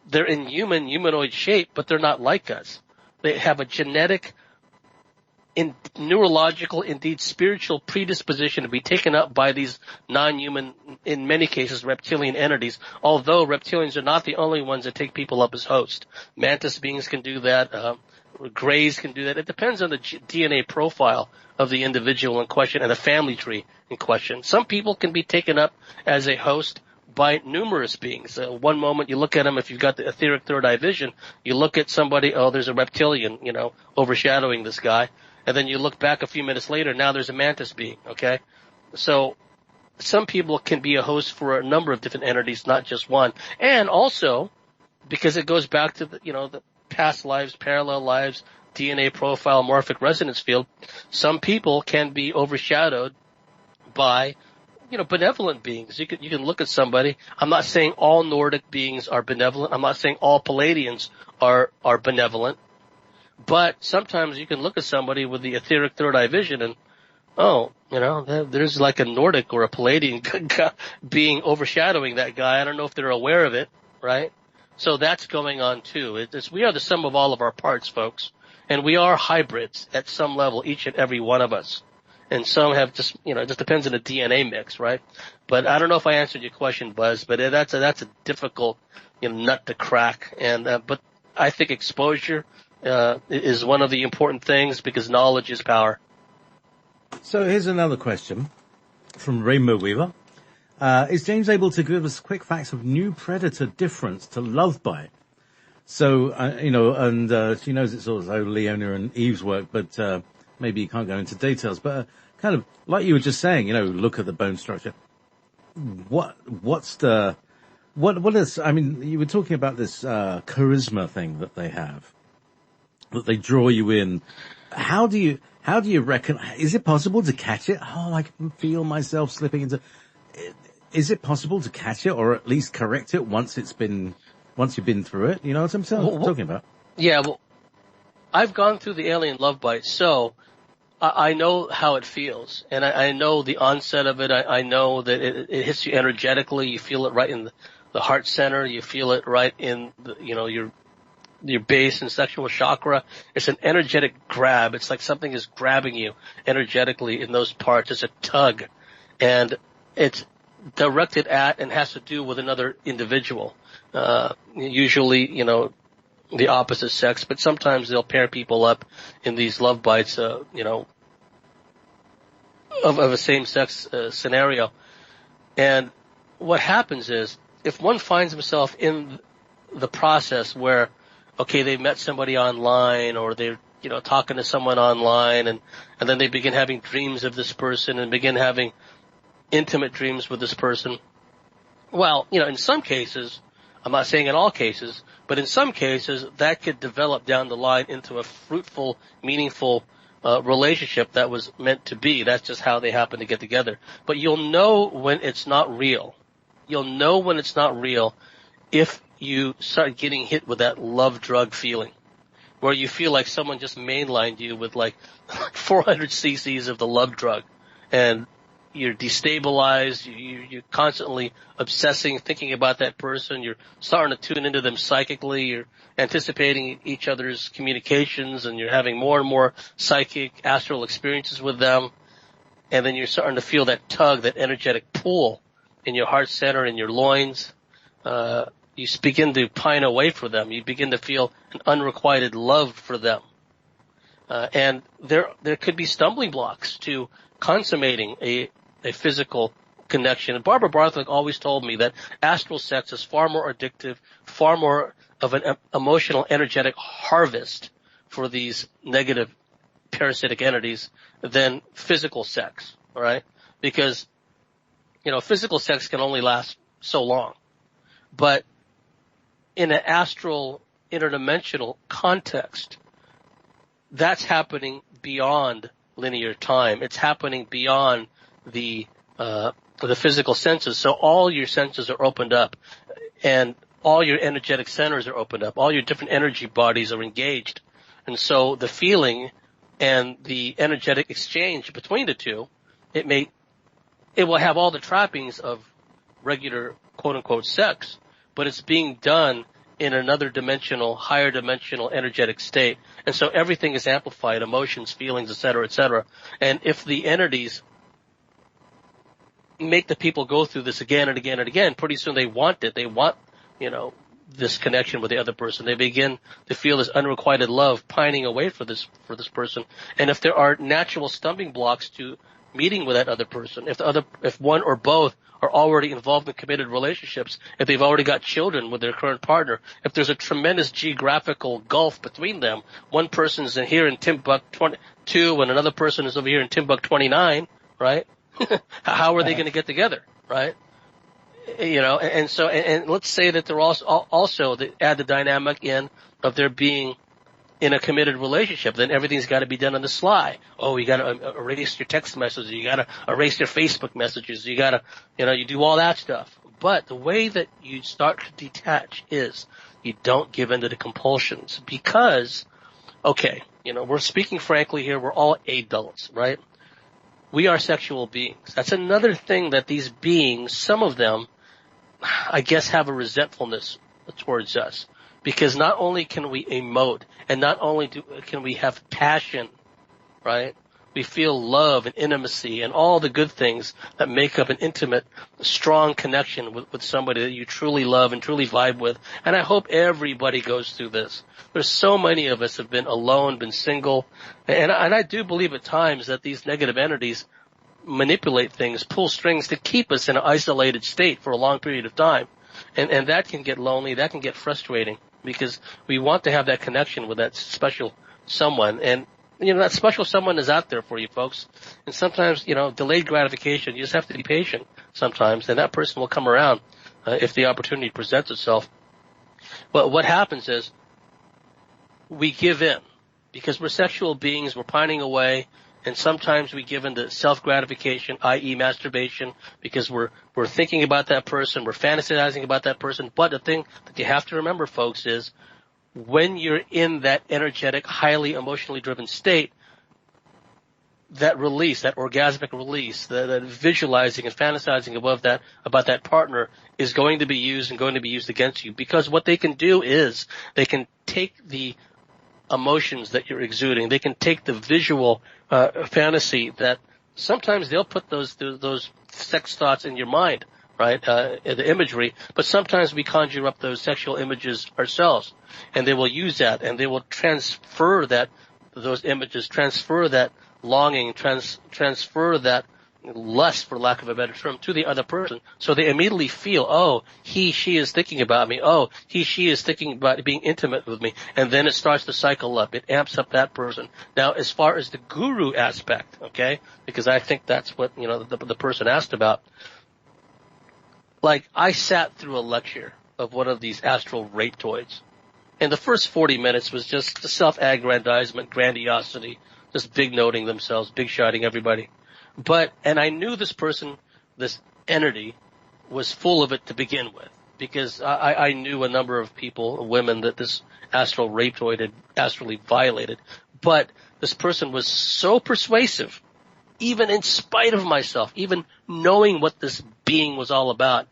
They're in humanoid shape, but they're not like us. They have a genetic, neurological, indeed spiritual predisposition to be taken up by these non-human, in many cases, reptilian entities, although reptilians are not the only ones that take people up as host. Mantis beings can do that. Greys can do that. It depends on the DNA profile of the individual in question and the family tree in question. Some people can be taken up as a host by numerous beings. One moment you look at them, if you've got the etheric third eye vision, you look at somebody, oh, there's a reptilian, overshadowing this guy. And then you look back a few minutes later, now there's a mantis being, okay? So some people can be a host for a number of different entities, not just one. And also, because it goes back to the past lives, parallel lives, DNA profile, morphic resonance field, some people can be overshadowed by, benevolent beings. You can look at somebody. I'm not saying all Nordic beings are benevolent. I'm not saying all Palladians are benevolent. But sometimes you can look at somebody with the etheric third eye vision and, there's like a Nordic or a Palladian being overshadowing that guy. I don't know if they're aware of it, right? So that's going on too. We are the sum of all of our parts, folks. And we are hybrids at some level, each and every one of us. And some have just, it just depends on the DNA mix, right? But I don't know if I answered your question, Buzz, but that's a difficult, nut to crack. And, but I think exposure, is one of the important things because knowledge is power. So here's another question from Rainbow Weaver. Is James able to give us quick facts of new predator difference to love bite? So, she knows it's also Leona and Eve's work, but maybe you can't go into details, but kind of like you were just saying, look at the bone structure. What is, I mean, you were talking about this, charisma thing that they have, that they draw you in. How do you reckon, is it possible to catch it? Oh, I can feel myself slipping into, is it possible to catch it or at least correct it once you've been through it? You know what I'm talking about? Yeah, well, I've gone through the alien love bite, so I know how it feels, and I know the onset of it. I know that it hits you energetically. You feel it right in the heart center. You feel it right in your base and sexual chakra. It's an energetic grab. It's like something is grabbing you energetically in those parts. It's a tug, and it's directed at and has to do with another individual. Usually, the opposite sex, but sometimes they'll pair people up in these love bites, of a same-sex scenario. And what happens is, if one finds himself in the process where, okay, they met somebody online, or they're, talking to someone online, and then they begin having dreams of this person and begin having intimate dreams with this person. Well, in some cases, I'm not saying in all cases, but in some cases, that could develop down the line into a fruitful, meaningful relationship that was meant to be. That's just how they happen to get together. But you'll know when it's not real. You'll know when it's not real if you start getting hit with that love drug feeling, where you feel like someone just mainlined you with like 400 cc's of the love drug, and you're destabilized, you're constantly obsessing, thinking about that person, you're starting to tune into them psychically, you're anticipating each other's communications, and you're having more and more psychic, astral experiences with them, and then you're starting to feel that tug, that energetic pull in your heart center, in your loins. You begin to pine away for them. You begin to feel an unrequited love for them. And there could be stumbling blocks to consummating a physical connection. And Barbara Bartley always told me that astral sex is far more addictive, far more of an emotional, energetic harvest for these negative parasitic entities than physical sex, all right? Because, physical sex can only last so long. But in an astral, interdimensional context, that's happening beyond linear time. It's happening beyond the physical senses. So all your senses are opened up, and all your energetic centers are opened up. All your different energy bodies are engaged. And so the feeling and the energetic exchange between the two, it will have all the trappings of regular quote unquote sex, but it's being done in another dimensional, higher dimensional energetic state. And so everything is amplified, emotions, feelings, et cetera, et cetera. And if the entities make the people go through this again and again and again, pretty soon they want it. They want, this connection with the other person. They begin to feel this unrequited love pining away for this person. And if there are natural stumbling blocks to meeting with that other person, if one or both are already involved in committed relationships, if they've already got children with their current partner, if there's a tremendous geographical gulf between them, one person's in here in Timbuktu 22 and another person is over here in Timbuktu 29, right? How are they going to get together, right? And so let's say that they're also they add the dynamic in of there being in a committed relationship, then everything's got to be done on the sly. Oh, you got to erase your text messages. You got to erase your Facebook messages. You got to, you do all that stuff. But the way that you start to detach is you don't give in to the compulsions because, okay, we're speaking frankly here. We're all adults, right? We are sexual beings. That's another thing that these beings, some of them, I guess, have a resentfulness towards us. Because not only can we emote, and not only can we have passion, right? We feel love and intimacy and all the good things that make up an intimate, strong connection with somebody that you truly love and truly vibe with. And I hope everybody goes through this. There's so many of us have been alone, been single, and I do believe at times that these negative entities manipulate things, pull strings to keep us in an isolated state for a long period of time. And that can get lonely, that can get frustrating because we want to have that connection with that special someone. And that special someone is out there for you, folks. And sometimes, delayed gratification, you just have to be patient sometimes, and that person will come around if the opportunity presents itself. But what happens is we give in because we're sexual beings, we're pining away, and sometimes we give in to self-gratification, i.e. masturbation, because we're thinking about that person, we're fantasizing about that person. But the thing that you have to remember, folks, is when you're in that energetic, highly emotionally driven state, that release, that orgasmic release, that visualizing and fantasizing about that partner is going to be used and going to be used against you, because what they can do is they can take the emotions that you're exuding, they can take the visual fantasy that sometimes they'll put those sex thoughts in your mind, right? The imagery, but sometimes we conjure up those sexual images ourselves, and they will use that, and they will transfer those images, transfer that longing, transfer that lust, for lack of a better term, to the other person. So they immediately feel, oh, she is thinking about me. Oh, she is thinking about being intimate with me. And then it starts to cycle up. It amps up that person. Now, as far as the guru aspect, okay, because I think that's what, the person asked about. Like, I sat through a lecture of one of these astral rape toys. And the first 40 minutes was just the self-aggrandizement, grandiosity, just big noting themselves, big shotting everybody. And I knew this person, this entity, was full of it to begin with, because I knew a number of people, women, that this astral rape toy had astrally violated. But this person was so persuasive, even in spite of myself, even knowing what this being was all about.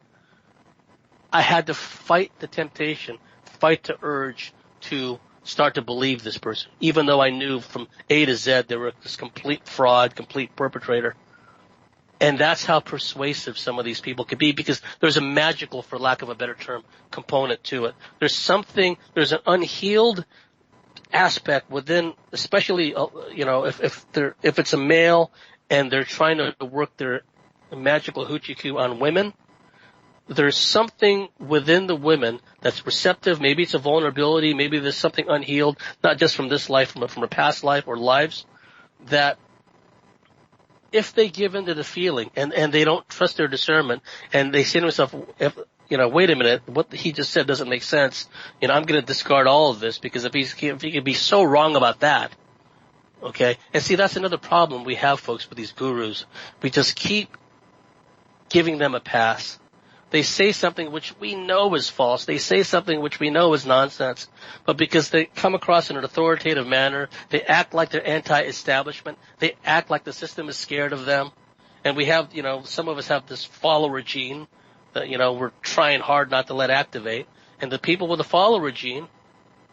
I had to fight the temptation, fight the urge to start to believe this person, even though I knew from A to Z they were this complete fraud, complete perpetrator. And that's how persuasive some of these people could be, because there's a magical, for lack of a better term, component to it. There's an unhealed aspect within, especially, if it's a male and they're trying to work their magical hoochie-coo on women, there's something within the women that's receptive. Maybe it's a vulnerability. Maybe there's something unhealed, not just from this life, from a past life or lives, that if they give into the feeling and they don't trust their discernment, and they say to themselves, wait a minute, what he just said doesn't make sense. I'm going to discard all of this, because if he could be so wrong about that. Okay. And see, that's another problem we have, folks, with these gurus. We just keep giving them a pass. They say something which we know is false. They say something which we know is nonsense. But because they come across in an authoritative manner, they act like they're anti-establishment. They act like the system is scared of them. And we have, some of us have this follower gene that, we're trying hard not to let activate. And the people with the follower gene,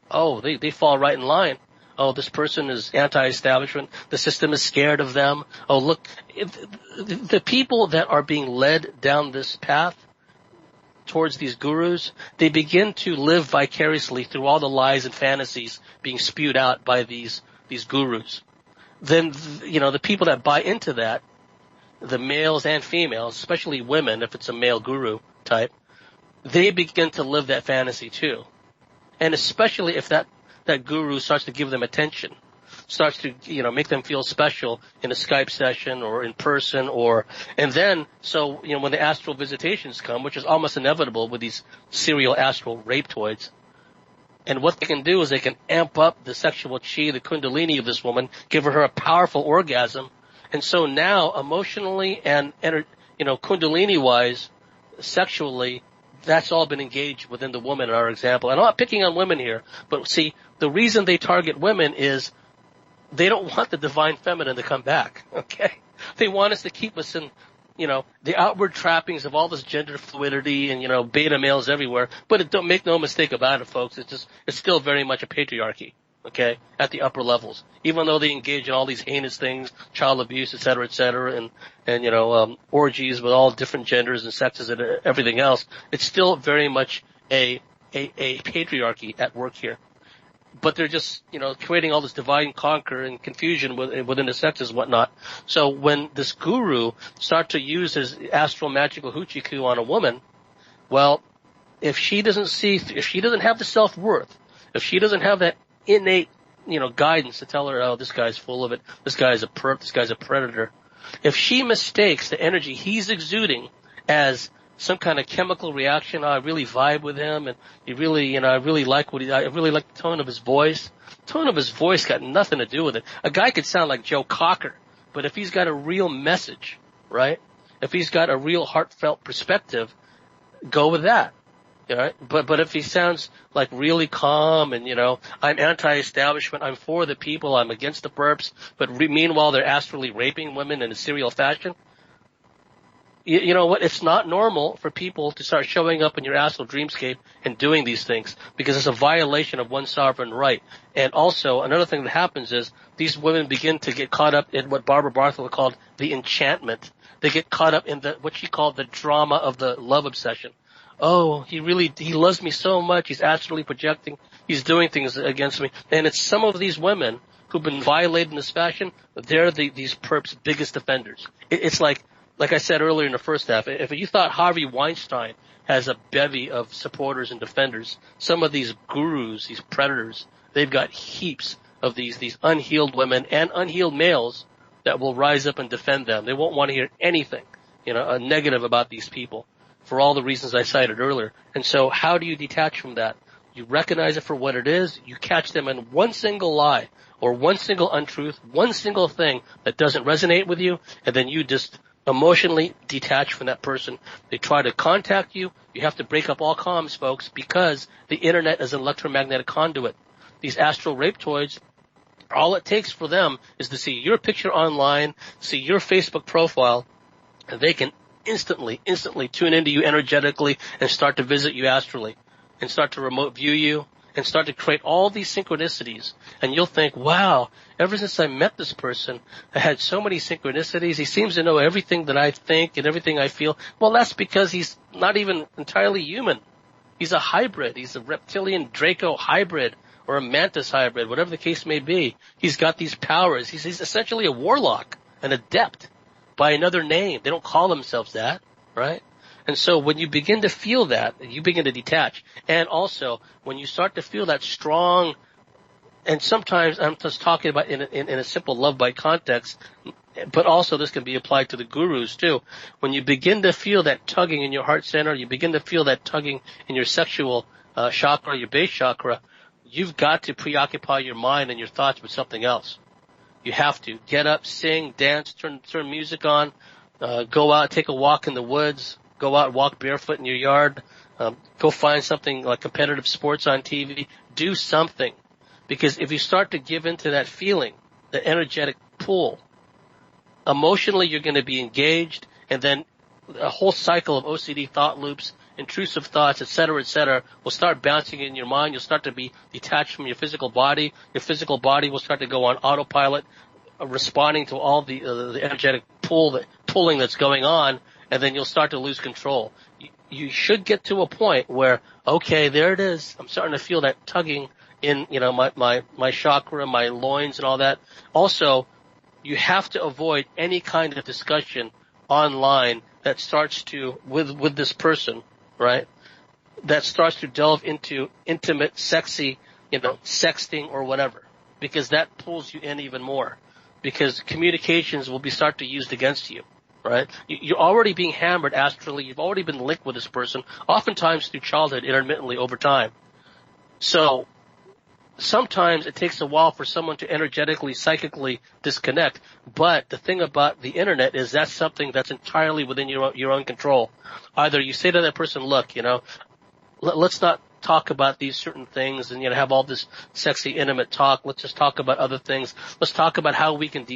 they fall right in line. Oh, this person is anti-establishment. The system is scared of them. Oh, look, the people that are being led down this path towards these gurus, they begin to live vicariously through all the lies and fantasies being spewed out by these gurus. Then, the people that buy into that, the males and females, especially women, if it's a male guru type, they begin to live that fantasy too. And especially if that guru starts to give them attention, starts to, make them feel special in a Skype session or in person, and then, when the astral visitations come, which is almost inevitable with these serial astral rape toys, and what they can do is they can amp up the sexual chi, the kundalini of this woman, give her a powerful orgasm, and so now emotionally and, kundalini-wise, sexually, that's all been engaged within the woman in our example. And I'm not picking on women here, but see, the reason they target women is they don't want the divine feminine to come back, okay? They want us to keep us in, the outward trappings of all this gender fluidity and, beta males everywhere. But don't make no mistake about it, folks. It's still very much a patriarchy, okay, at the upper levels. Even though they engage in all these heinous things, child abuse, et cetera, and orgies with all different genders and sexes and everything else, it's still very much a patriarchy at work here. But they're just, creating all this divide and conquer and confusion within the sexes and whatnot. So when this guru starts to use his astral magical hoochie-coo on a woman, well, if she doesn't have the self-worth, if she doesn't have that innate, guidance to tell her, oh, this guy's full of it. This guy's a perp. This guy's a predator. If she mistakes the energy he's exuding as some kind of chemical reaction, oh, I really vibe with him, and I really like I really like the tone of his voice. Tone of his voice got nothing to do with it. A guy could sound like Joe Cocker, but if he's got a real message, right? If he's got a real heartfelt perspective, go with that. Right? But if he sounds like really calm and, I'm anti-establishment, I'm for the people, I'm against the perps, but meanwhile they're astrally raping women in a serial fashion, you know what? It's not normal for people to start showing up in your astral dreamscape and doing these things because it's a violation of one's sovereign right. And also, another thing that happens is these women begin to get caught up in what Barbara Bartley called the enchantment. They get caught up in what she called the drama of the love obsession. Oh, he loves me so much. He's astrally projecting. He's doing things against me. And it's some of these women who've been violated in this fashion. They're these perps' biggest offenders. It's like I said earlier in the first half, if you thought Harvey Weinstein has a bevy of supporters and defenders, some of these gurus, these predators, they've got heaps of these unhealed women and unhealed males that will rise up and defend them. They won't want to hear anything, negative about these people for all the reasons I cited earlier. And so how do you detach from that? You recognize it for what it is. You catch them in one single lie or one single untruth, one single thing that doesn't resonate with you, and then you just emotionally detach from that person. They try to contact you. You have to break up all comms, folks, because the internet is an electromagnetic conduit. These astral rapetoids, all it takes for them is to see your picture online, see your Facebook profile, and they can instantly tune into you energetically and start to visit you astrally and start to remote view you and start to create all these synchronicities. And you'll think, wow, ever since I met this person, I had so many synchronicities. He seems to know everything that I think and everything I feel. Well, that's because he's not even entirely human. He's a hybrid. He's a reptilian Draco hybrid or a mantis hybrid, whatever the case may be. He's got these powers. He's essentially a warlock, an adept by another name. They don't call themselves that, right? And so when you begin to feel that, you begin to detach. And also, when you start to feel that strong, and sometimes I'm just talking about in a simple love bite context, but also this can be applied to the gurus too. When you begin to feel that tugging in your heart center, you begin to feel that tugging in your sexual chakra, your base chakra, you've got to preoccupy your mind and your thoughts with something else. You have to get up, sing, dance, turn music on, go out, take a walk in the woods, go out and walk barefoot in your yard, go find something like competitive sports on TV, do something. Because if you start to give into that feeling, the energetic pull, emotionally you're going to be engaged, and then a whole cycle of OCD thought loops, intrusive thoughts, et cetera, will start bouncing in your mind. You'll start to be detached from your physical body. Your physical body will start to go on autopilot, responding to all the energetic pulling that's going on, and then you'll start to lose control. You should get to a point where, okay, there it is. I'm starting to feel that tugging in, my chakra, my loins and all that. Also, you have to avoid any kind of discussion online that starts to, with this person, right? That starts to delve into intimate, sexy, sexting or whatever, because that pulls you in even more, because communications will start to be used against you, right? You're already being hammered astrally. You've already been linked with this person, oftentimes through childhood, intermittently over time. So sometimes it takes a while for someone to energetically, psychically disconnect. But the thing about the internet is that's something that's entirely within your own control. Either you say to that person, look, let's not talk about these certain things and, have all this sexy, intimate talk. Let's just talk about other things. Let's talk about how we can,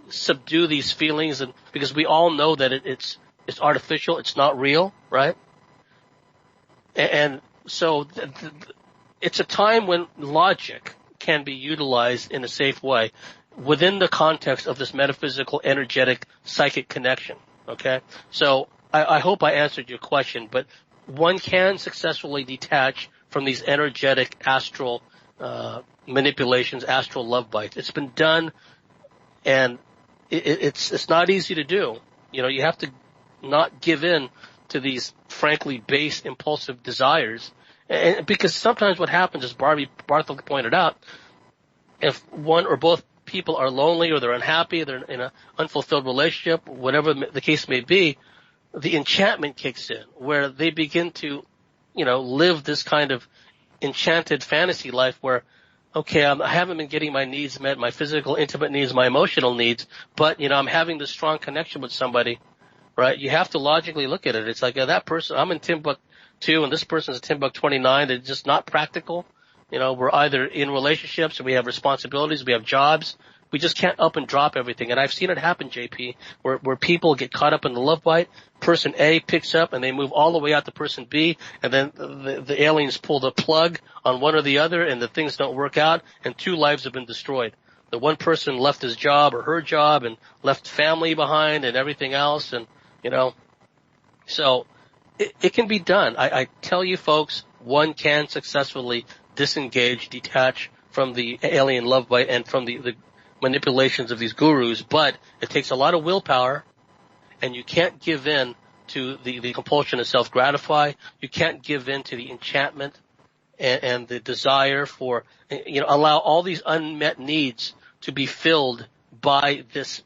subdue these feelings, and because we all know that it's artificial. It's not real, right? And so it's a time when logic can be utilized in a safe way within the context of this metaphysical, energetic, psychic connection. Okay? So I hope I answered your question, but one can successfully detach from these energetic astral manipulations, astral love bites. It's been done, and it's not easy to do. You have to not give in to these frankly base, impulsive desires. And because sometimes what happens, as Bartley pointed out, if one or both people are lonely or they're unhappy, they're in an unfulfilled relationship, whatever the case may be, the enchantment kicks in where they begin to, live this kind of enchanted fantasy life where, okay, I haven't been getting my needs met, my physical, intimate needs, my emotional needs, but, I'm having this strong connection with somebody, right? You have to logically look at it. It's like that person, I'm in Timbuktu and this person's in Timbuktu 29. They're just not practical. We're either in relationships or we have responsibilities, we have jobs. We just can't up and drop everything. And I've seen it happen, JP, where people get caught up in the love bite. Person A picks up and they move all the way out to person B, and then the aliens pull the plug on one or the other and the things don't work out and 2 lives have been destroyed. The one person left his job or her job and left family behind and everything else, and, so it can be done. I tell you folks, one can successfully disengage, detach from the alien love bite and from the manipulations of these gurus, but it takes a lot of willpower, and you can't give in to the compulsion to self-gratify. You can't give in to the enchantment and the desire for, allow all these unmet needs to be filled by this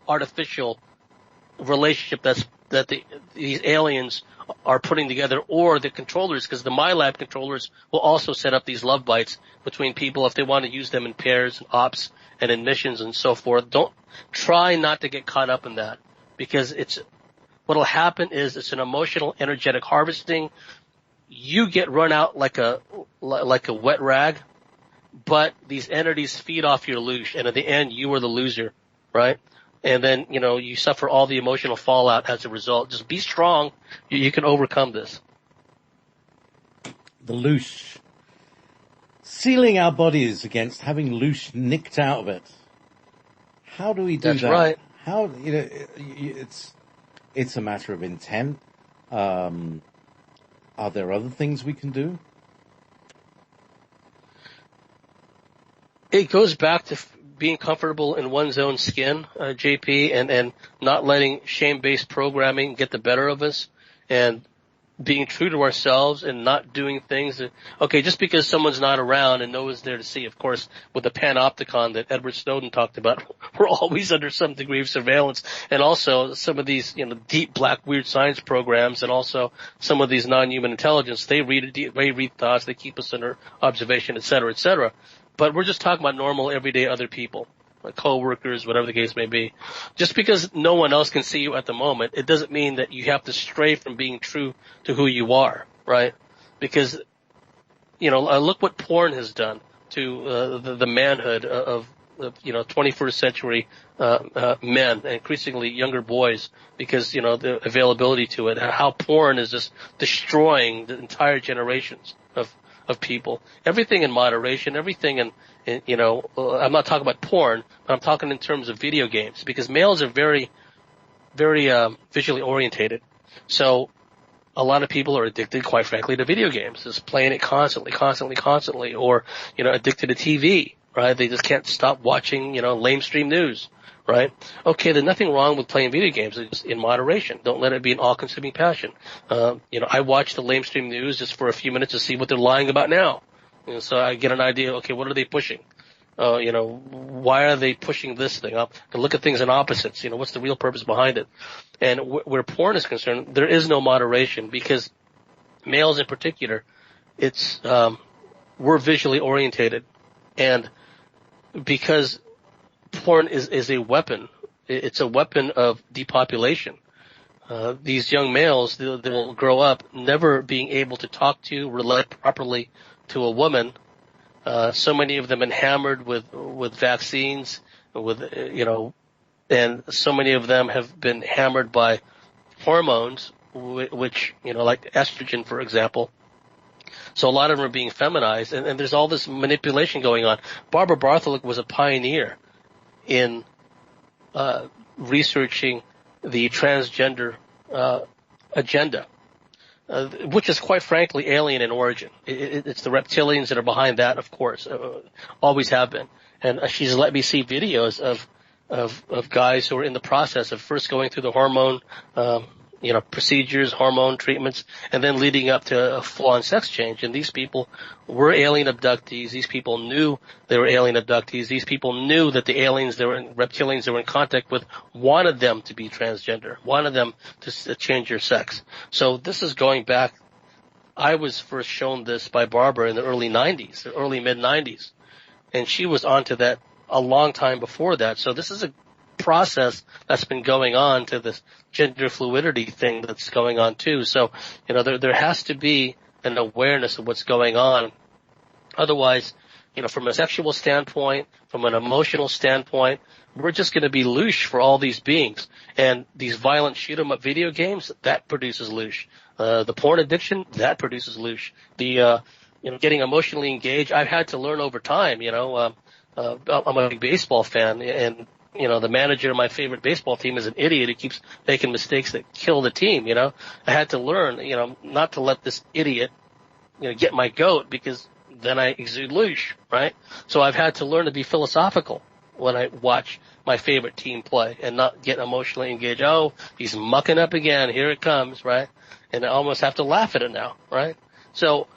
artificial relationship that these aliens are putting together, or the controllers, because the MyLab controllers will also set up these love bites between people if they want to use them in pairs and ops and in missions and so forth. Don't try not to get caught up in that, because what'll happen is it's an emotional, energetic harvesting. You get run out like a wet rag, but these entities feed off your loosh, and at the end you are the loser, right? And then, you suffer all the emotional fallout as a result. Just be strong. You can overcome this. The loosh. Sealing our bodies against having loosh nicked out of it. How do we do that? That's right. How, it's a matter of intent. Are there other things we can do? It goes back to being comfortable in one's own skin, JP, and not letting shame-based programming get the better of us, and being true to ourselves and not doing things that, okay, just because someone's not around and no one's there to see. Of course, with the panopticon that Edward Snowden talked about, we're always under some degree of surveillance. And also some of these, deep black weird science programs, and also some of these non-human intelligence, they read thoughts, they keep us under observation, et cetera, et cetera. But we're just talking about normal, everyday other people, like co-workers, whatever the case may be. Just because no one else can see you at the moment, it doesn't mean that you have to stray from being true to who you are, right? Because, look what porn has done to the manhood of 21st century men, and increasingly younger boys, because, the availability to it, how porn is just destroying the entire generations of people. Everything in moderation, everything in I'm not talking about porn, but I'm talking in terms of video games, because males are very, very visually orientated. So a lot of people are addicted, quite frankly, to video games, just playing it constantly, or, addicted to TV, right? They just can't stop watching, lamestream news, right? Okay, there's nothing wrong with playing video games. It's in moderation. Don't let it be an all-consuming passion. I watch the lamestream news just for a few minutes to see what they're lying about now. So I get an idea, okay, what are they pushing? Why are they pushing this thing up? To look at things in opposites. What's the real purpose behind it? And where porn is concerned, there is no moderation, because males in particular, we're visually orientated. And because porn is a weapon, it's a weapon of depopulation. These young males, they'll grow up never being able to talk to, relate properly to a woman. So many of them enamored with vaccines, and so many of them have been hammered by hormones, which, like estrogen, for example. So a lot of them are being feminized, and there's all this manipulation going on. Barbara Bartley was a pioneer in researching the transgender agenda, which is quite frankly alien in origin. It's the reptilians that are behind that, of course, always have been. And she's let me see videos of guys who are in the process of first going through the hormone procedures, hormone treatments, and then leading up to a full-on sex change. And these people were alien abductees. These people knew they were alien abductees. These people knew that the aliens, reptilians they were in contact with, wanted them to be transgender, wanted them to change their sex. So this is going back. I was first shown this by Barbara in the early 90s, the early mid-90s. And she was onto that a long time before that. So this is a process that's been going on to this gender fluidity thing that's going on too. So, there has to be an awareness of what's going on. Otherwise, from a sexual standpoint, from an emotional standpoint, we're just going to be loosh for all these beings. And these violent shoot 'em up video games, that produces loosh. The porn addiction, that produces loosh. The, getting emotionally engaged, I've had to learn over time, I'm a big baseball fan, and the manager of my favorite baseball team is an idiot who keeps making mistakes that kill the team, I had to learn, not to let this idiot, get my goat, because then I exude loosh, right? So I've had to learn to be philosophical when I watch my favorite team play and not get emotionally engaged. Oh, he's mucking up again. Here it comes, right? And I almost have to laugh at it now, right? So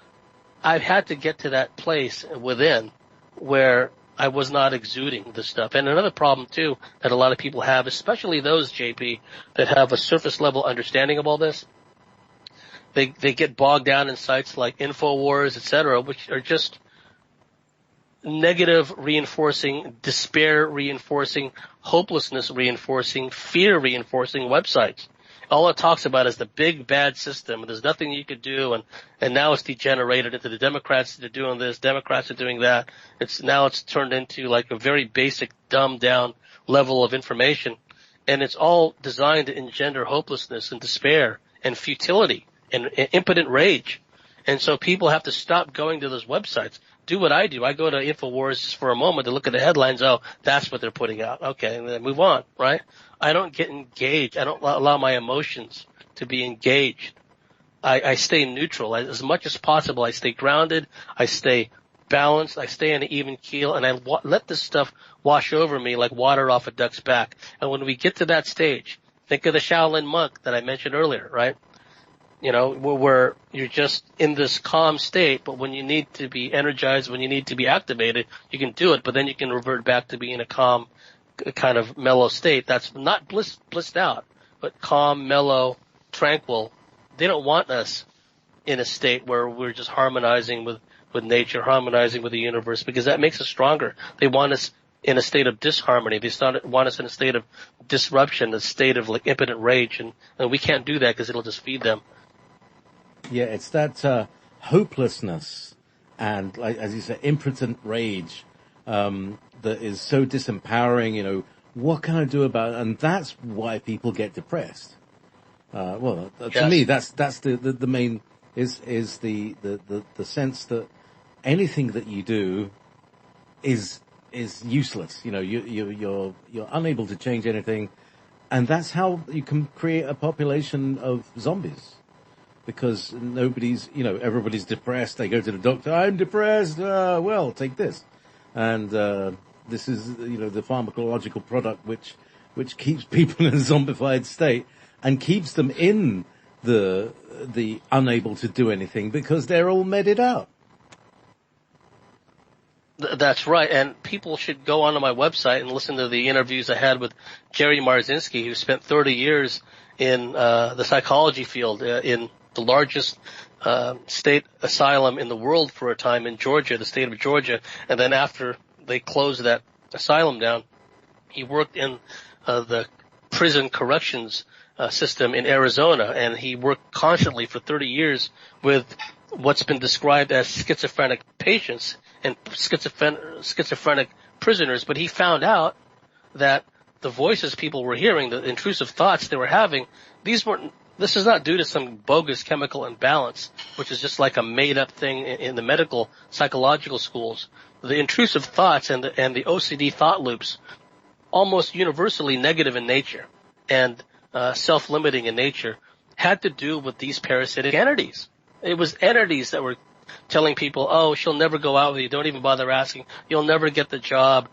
I've had to get to that place within where I was not exuding this stuff. And another problem too that a lot of people have, especially those, JP, that have a surface level understanding of all this, they get bogged down in sites like InfoWars, etc., which are just negative reinforcing, despair reinforcing, hopelessness reinforcing, fear reinforcing websites. All it talks about is the big bad system. There's nothing you could do, and now it's degenerated into the Democrats are doing this, Democrats are doing that. It's turned into like a very basic, dumbed down level of information, and it's all designed to engender hopelessness and despair and futility and impotent rage. And so people have to stop going to those websites. Do what I do. I go to InfoWars just for a moment to look at the headlines. Oh, that's what they're putting out. Okay, and then move on, right? I don't get engaged. I don't allow my emotions to be engaged. I stay neutral. As much as possible, I stay grounded. I stay balanced. I stay on an even keel, and I let this stuff wash over me like water off a duck's back. And when we get to that stage, think of the Shaolin monk that I mentioned earlier, right? Where you're just in this calm state, but when you need to be energized, when you need to be activated, you can do it, but then you can revert back to being a calm, kind of mellow state. That's not blissed out, but calm, mellow, tranquil. They don't want us in a state where we're just harmonizing with nature, harmonizing with the universe, because that makes us stronger. They want us in a state of disharmony. They want us in a state of disruption, a state of like impotent rage, and we can't do that because it'll just feed them. Yeah, it's that hopelessness and, like, as you say, impotent rage that is so disempowering. What can I do about it? And that's why people get depressed. To me, that's the main is the sense that anything that you do is useless. You're unable to change anything, and that's how you can create a population of zombies. Because everybody's depressed. They go to the doctor. I'm depressed. Well, take this. And this is, the pharmacological product which keeps people in a zombified state and keeps them in the unable to do anything because they're all medded out. That's right. And people should go onto my website and listen to the interviews I had with Jerry Marzinski, who spent 30 years in the psychology field in the largest state asylum in the world for a time in Georgia, the state of Georgia. And then after they closed that asylum down, he worked in the prison corrections system in Arizona, and he worked constantly for 30 years with what's been described as schizophrenic patients and schizophrenic prisoners. But he found out that the voices people were hearing, the intrusive thoughts they were having, this is not due to some bogus chemical imbalance, which is just like a made-up thing in the medical psychological schools. The intrusive thoughts and the OCD thought loops, almost universally negative in nature and self-limiting in nature, had to do with these parasitic entities. It was entities that were telling people, oh, she'll never go out with you. Don't even bother asking. You'll never get the job.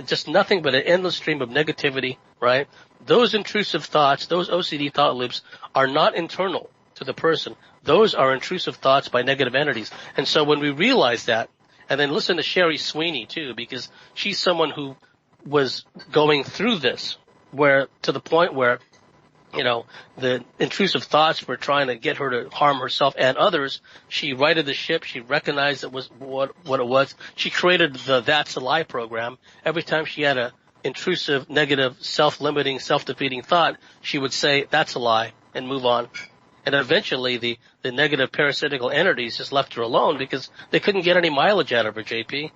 Just nothing but an endless stream of negativity, right? Those intrusive thoughts, those OCD thought loops are not internal to the person. Those are intrusive thoughts by negative entities. And so when we realize that, and then listen to Sherry Sweeney too, because she's someone who was going through this, where to the point where, the intrusive thoughts were trying to get her to harm herself and others. She righted the ship. She recognized it was what it was. She created the That's a Lie program. Every time she had a intrusive, negative, self-limiting, self-defeating thought, she would say, that's a lie, and move on. And eventually the negative parasitical entities just left her alone because they couldn't get any mileage out of her, JP.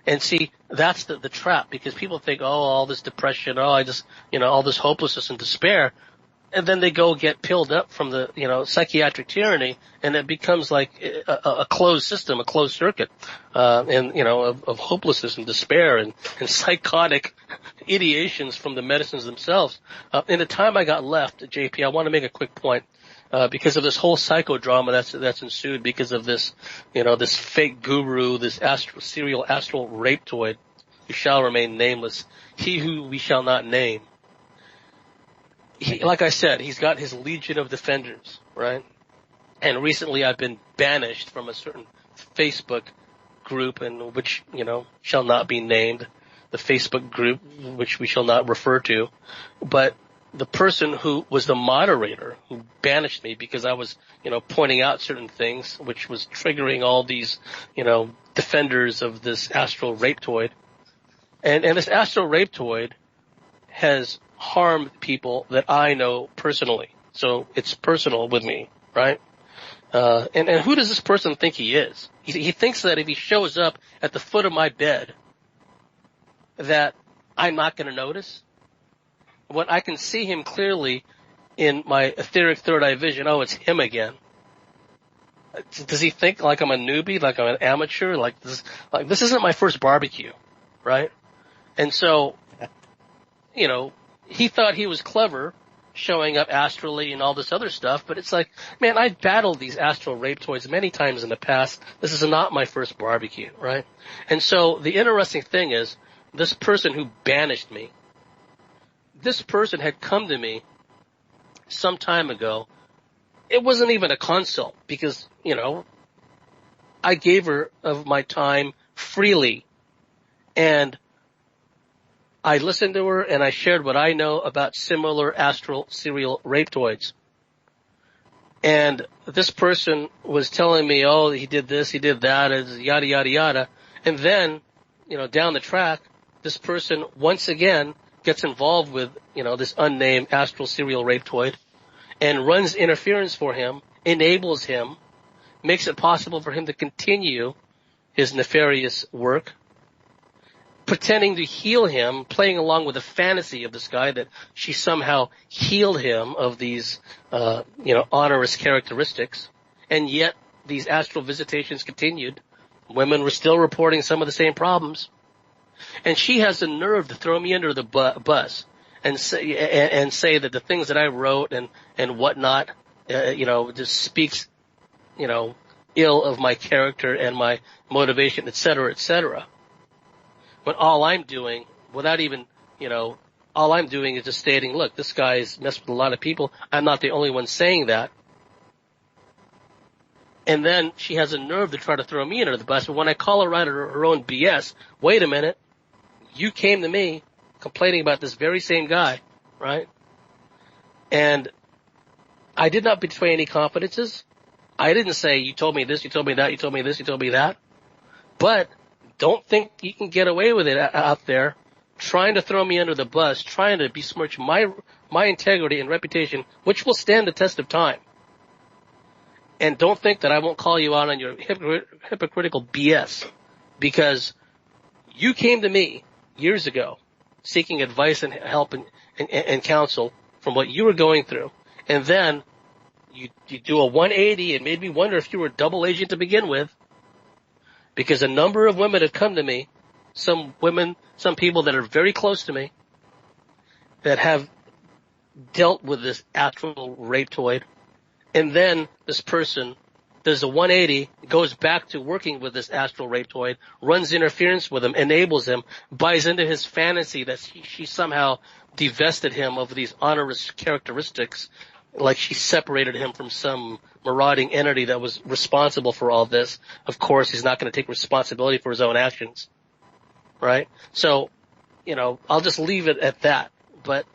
And see, that's the trap, because people think, oh, all this depression, all this hopelessness and despair. And then they go get pilled up from the, psychiatric tyranny, and it becomes like a closed system, a closed circuit, of hopelessness and despair and psychotic ideations from the medicines themselves. In the time I got left, JP, I want to make a quick point, because of this whole psychodrama that's ensued because of this, this fake guru, this serial astral rapetoid who shall remain nameless, he who we shall not name. Like I said, he's got his legion of defenders, right? And recently I've been banished from a certain Facebook group, and which, shall not be named, the Facebook group, which we shall not refer to. But the person who was the moderator who banished me because I was, pointing out certain things, which was triggering all these, defenders of this astral rapetoid. And this astral rapetoid has harmed people that I know personally. So it's personal with me, right? And who does this person think he is? He thinks that if he shows up at the foot of my bed, that I'm not going to notice. When I can see him clearly in my etheric third eye vision, oh, it's him again. Does he think like I'm a newbie, like I'm an amateur, like this isn't my first barbecue, right? And so, he thought he was clever showing up astrally and all this other stuff, but it's like, man, I've battled these astral rapetoids many times in the past. This is not my first barbecue, right? And so the interesting thing is, this person who banished me, this person had come to me some time ago. It wasn't even a consult because, I gave her of my time freely, and I listened to her and I shared what I know about similar astral serial rapetoids. And this person was telling me, oh, he did this, he did that, yada, yada, yada. And then, down the track, this person once again gets involved with, this unnamed astral serial rapetoid and runs interference for him, enables him, makes it possible for him to continue his nefarious work, pretending to heal him, playing along with the fantasy of this guy that she somehow healed him of these, onerous characteristics. And yet these astral visitations continued. Women were still reporting some of the same problems. And she has the nerve to throw me under the bus and say that the things that I wrote and whatnot, just speaks, ill of my character and my motivation, et cetera, et cetera. But all I'm doing, without even, all I'm doing is just stating, look, this guy's messed with a lot of people. I'm not the only one saying that. And then she has a nerve to try to throw me under the bus. But when I call her out of her own BS, wait a minute, you came to me complaining about this very same guy, right? And I did not betray any confidences. I didn't say, you told me this, you told me that, you told me this, you told me that. But don't think you can get away with it out there, trying to throw me under the bus, trying to besmirch my integrity and reputation, which will stand the test of time. And don't think that I won't call you out on your hypocritical BS, because you came to me years ago seeking advice and help and counsel from what you were going through. And then you do a 180 and made me wonder if you were a double agent to begin with. Because a number of women have come to me, some people that are very close to me, that have dealt with this astral rapetoid, and then this person does a 180, goes back to working with this astral rapetoid, runs interference with him, enables him, buys into his fantasy that she somehow divested him of these onerous characteristics, like she separated him from some marauding entity that was responsible for all this. Of course, he's not going to take responsibility for his own actions, right? So, I'll just leave it at that. But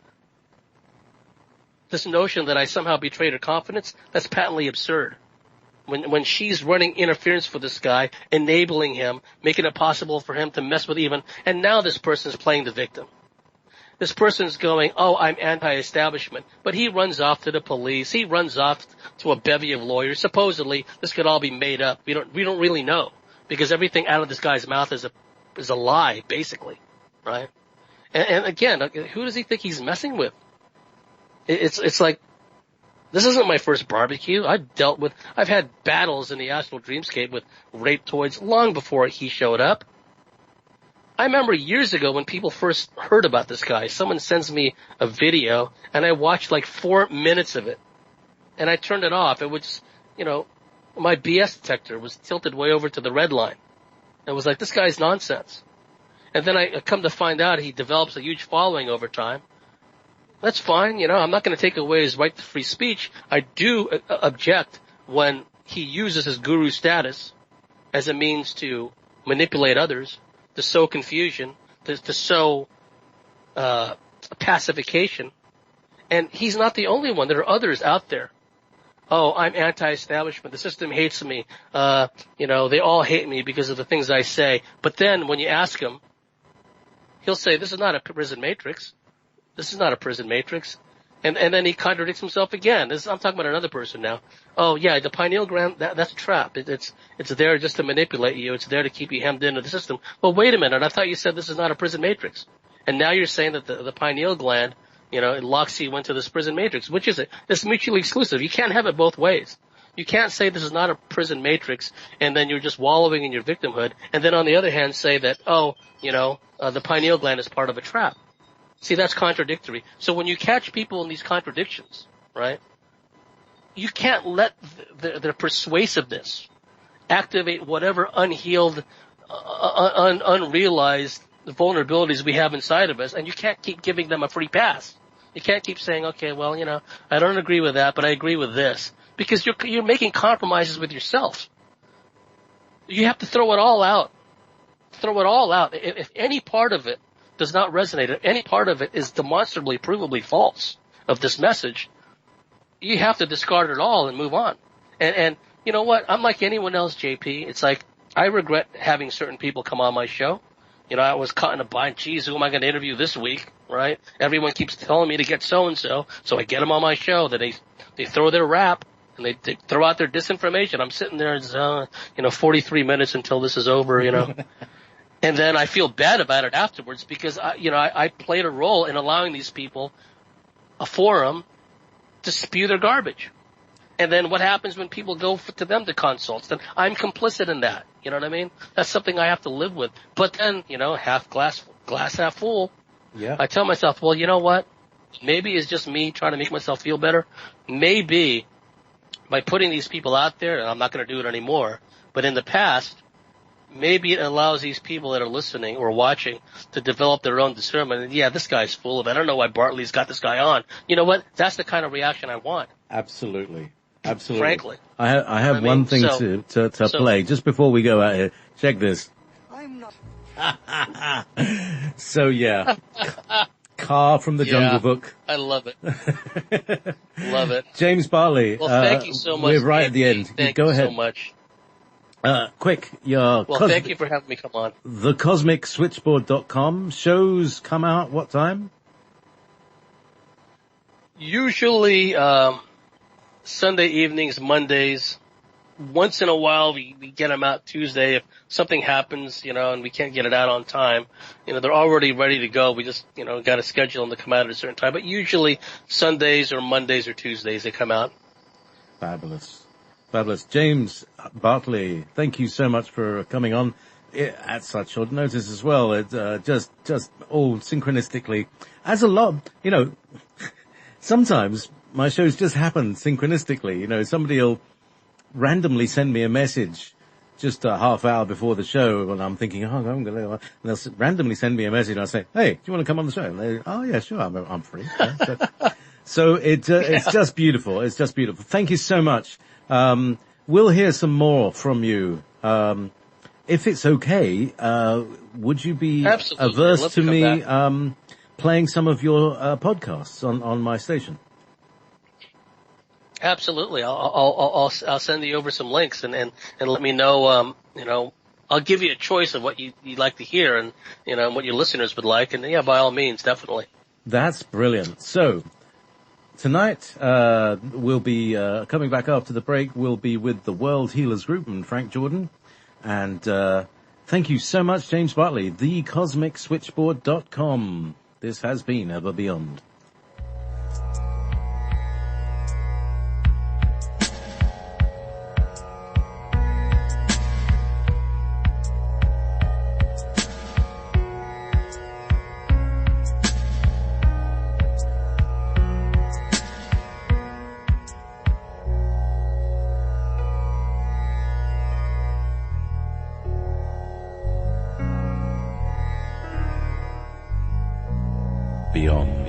this notion that I somehow betrayed her confidence, that's patently absurd. When she's running interference for this guy, enabling him, making it possible for him to mess with and now this person's playing the victim. This person's going, oh, I'm anti-establishment, but he runs off to the police. He runs off to a bevy of lawyers. Supposedly, this could all be made up. We don't really know, because everything out of this guy's mouth is a lie, basically, right? And again, who does he think he's messing with? It's like, this isn't my first barbecue. I've had battles in the astral dreamscape with rapetoids long before he showed up. I remember years ago when people first heard about this guy, someone sends me a video and I watched like 4 minutes of it and I turned it off. It was, my BS detector was tilted way over to the red line. It was like, this guy's nonsense. And then I come to find out he develops a huge following over time. That's fine. I'm not going to take away his right to free speech. I do object when he uses his guru status as a means to manipulate others, to sow confusion, to sow pacification. And he's not the only one. There are others out there. Oh, I'm anti-establishment. The system hates me. They all hate me because of the things I say. But then when you ask him, he'll say, this is not a prison matrix. This is not a prison matrix. And then he contradicts himself again. I'm talking about another person now. Oh yeah, the pineal gland, that's a trap. It's there just to manipulate you. It's there to keep you hemmed into the system. Well, wait a minute. I thought you said this is not a prison matrix. And now you're saying that the pineal gland, it locks you into this prison matrix. Which is it? It's mutually exclusive. You can't have it both ways. You can't say this is not a prison matrix and then you're just wallowing in your victimhood. And then on the other hand say that, the pineal gland is part of a trap. See, that's contradictory. So when you catch people in these contradictions, right, you can't let their persuasiveness activate whatever unhealed, unrealized vulnerabilities we have inside of us, and you can't keep giving them a free pass. You can't keep saying, okay, well, I don't agree with that, but I agree with this, because you're making compromises with yourself. You have to throw it all out. Throw it all out. If any part of it does not resonate, if any part of it is demonstrably, provably false of this message, you have to discard it all and move on. And you know what? I'm like anyone else, JP. It's like, I regret having certain people come on my show. I was caught in a bind. Geez, who am I going to interview this week, right? Everyone keeps telling me to get so-and-so, so I get them on my show. Then they throw their rap, and they throw out their disinformation. I'm sitting there, 43 minutes until this is over, And then I feel bad about it afterwards because, I played a role in allowing these people a forum to spew their garbage. And then what happens when people go to them to consults? Then I'm complicit in that. You know what I mean? That's something I have to live with. But then, half glass half full. Yeah. I tell myself, well, you know what? Maybe it's just me trying to make myself feel better. Maybe by putting these people out there, and I'm not going to do it anymore, but in the past, maybe it allows these people that are listening or watching to develop their own discernment. And yeah, this guy's full of it. I don't know why Bartley's got this guy on. You know what? That's the kind of reaction I want. Absolutely. Frankly. I have one thing to play just before we go out here. Check this. I'm not. So yeah. Car from the Jungle Book. I love it. Love it. James Bartley. Well, thank you so much. We're right at the end. Go ahead. So much. Quick, thank you for having me come on. TheCosmicSwitchboard.com. Shows come out what time? Usually, Sunday evenings, Mondays. Once in a while, we get them out Tuesday. If something happens, and we can't get it out on time, they're already ready to go. We just, got to schedule them to come out at a certain time. But usually Sundays or Mondays or Tuesdays they come out. Fabulous. James Bartley, thank you so much for coming on at such short notice as well. It just all synchronistically. As a lot, sometimes my shows just happen synchronistically. Somebody will randomly send me a message just a half hour before the show when I'm thinking, oh, I'm going to, and they'll randomly send me a message and I'll say, hey, do you want to come on the show? And they, oh yeah, sure, I'm free. Yeah, so it's just beautiful. It's just beautiful. Thank you so much. We'll hear some more from you. If it's okay, would you be averse to me, playing some of your, podcasts on my station? Absolutely. I'll send you over some links and let me know, I'll give you a choice of what you'd like to hear and, what your listeners would like. And yeah, by all means, definitely. That's brilliant. So tonight, we'll be, coming back after the break. We'll be with the World Healers Group and Frank Jordan. And, thank you so much, James Bartley, thecosmicswitchboard.com. This has been Ever Beyond. Beyond.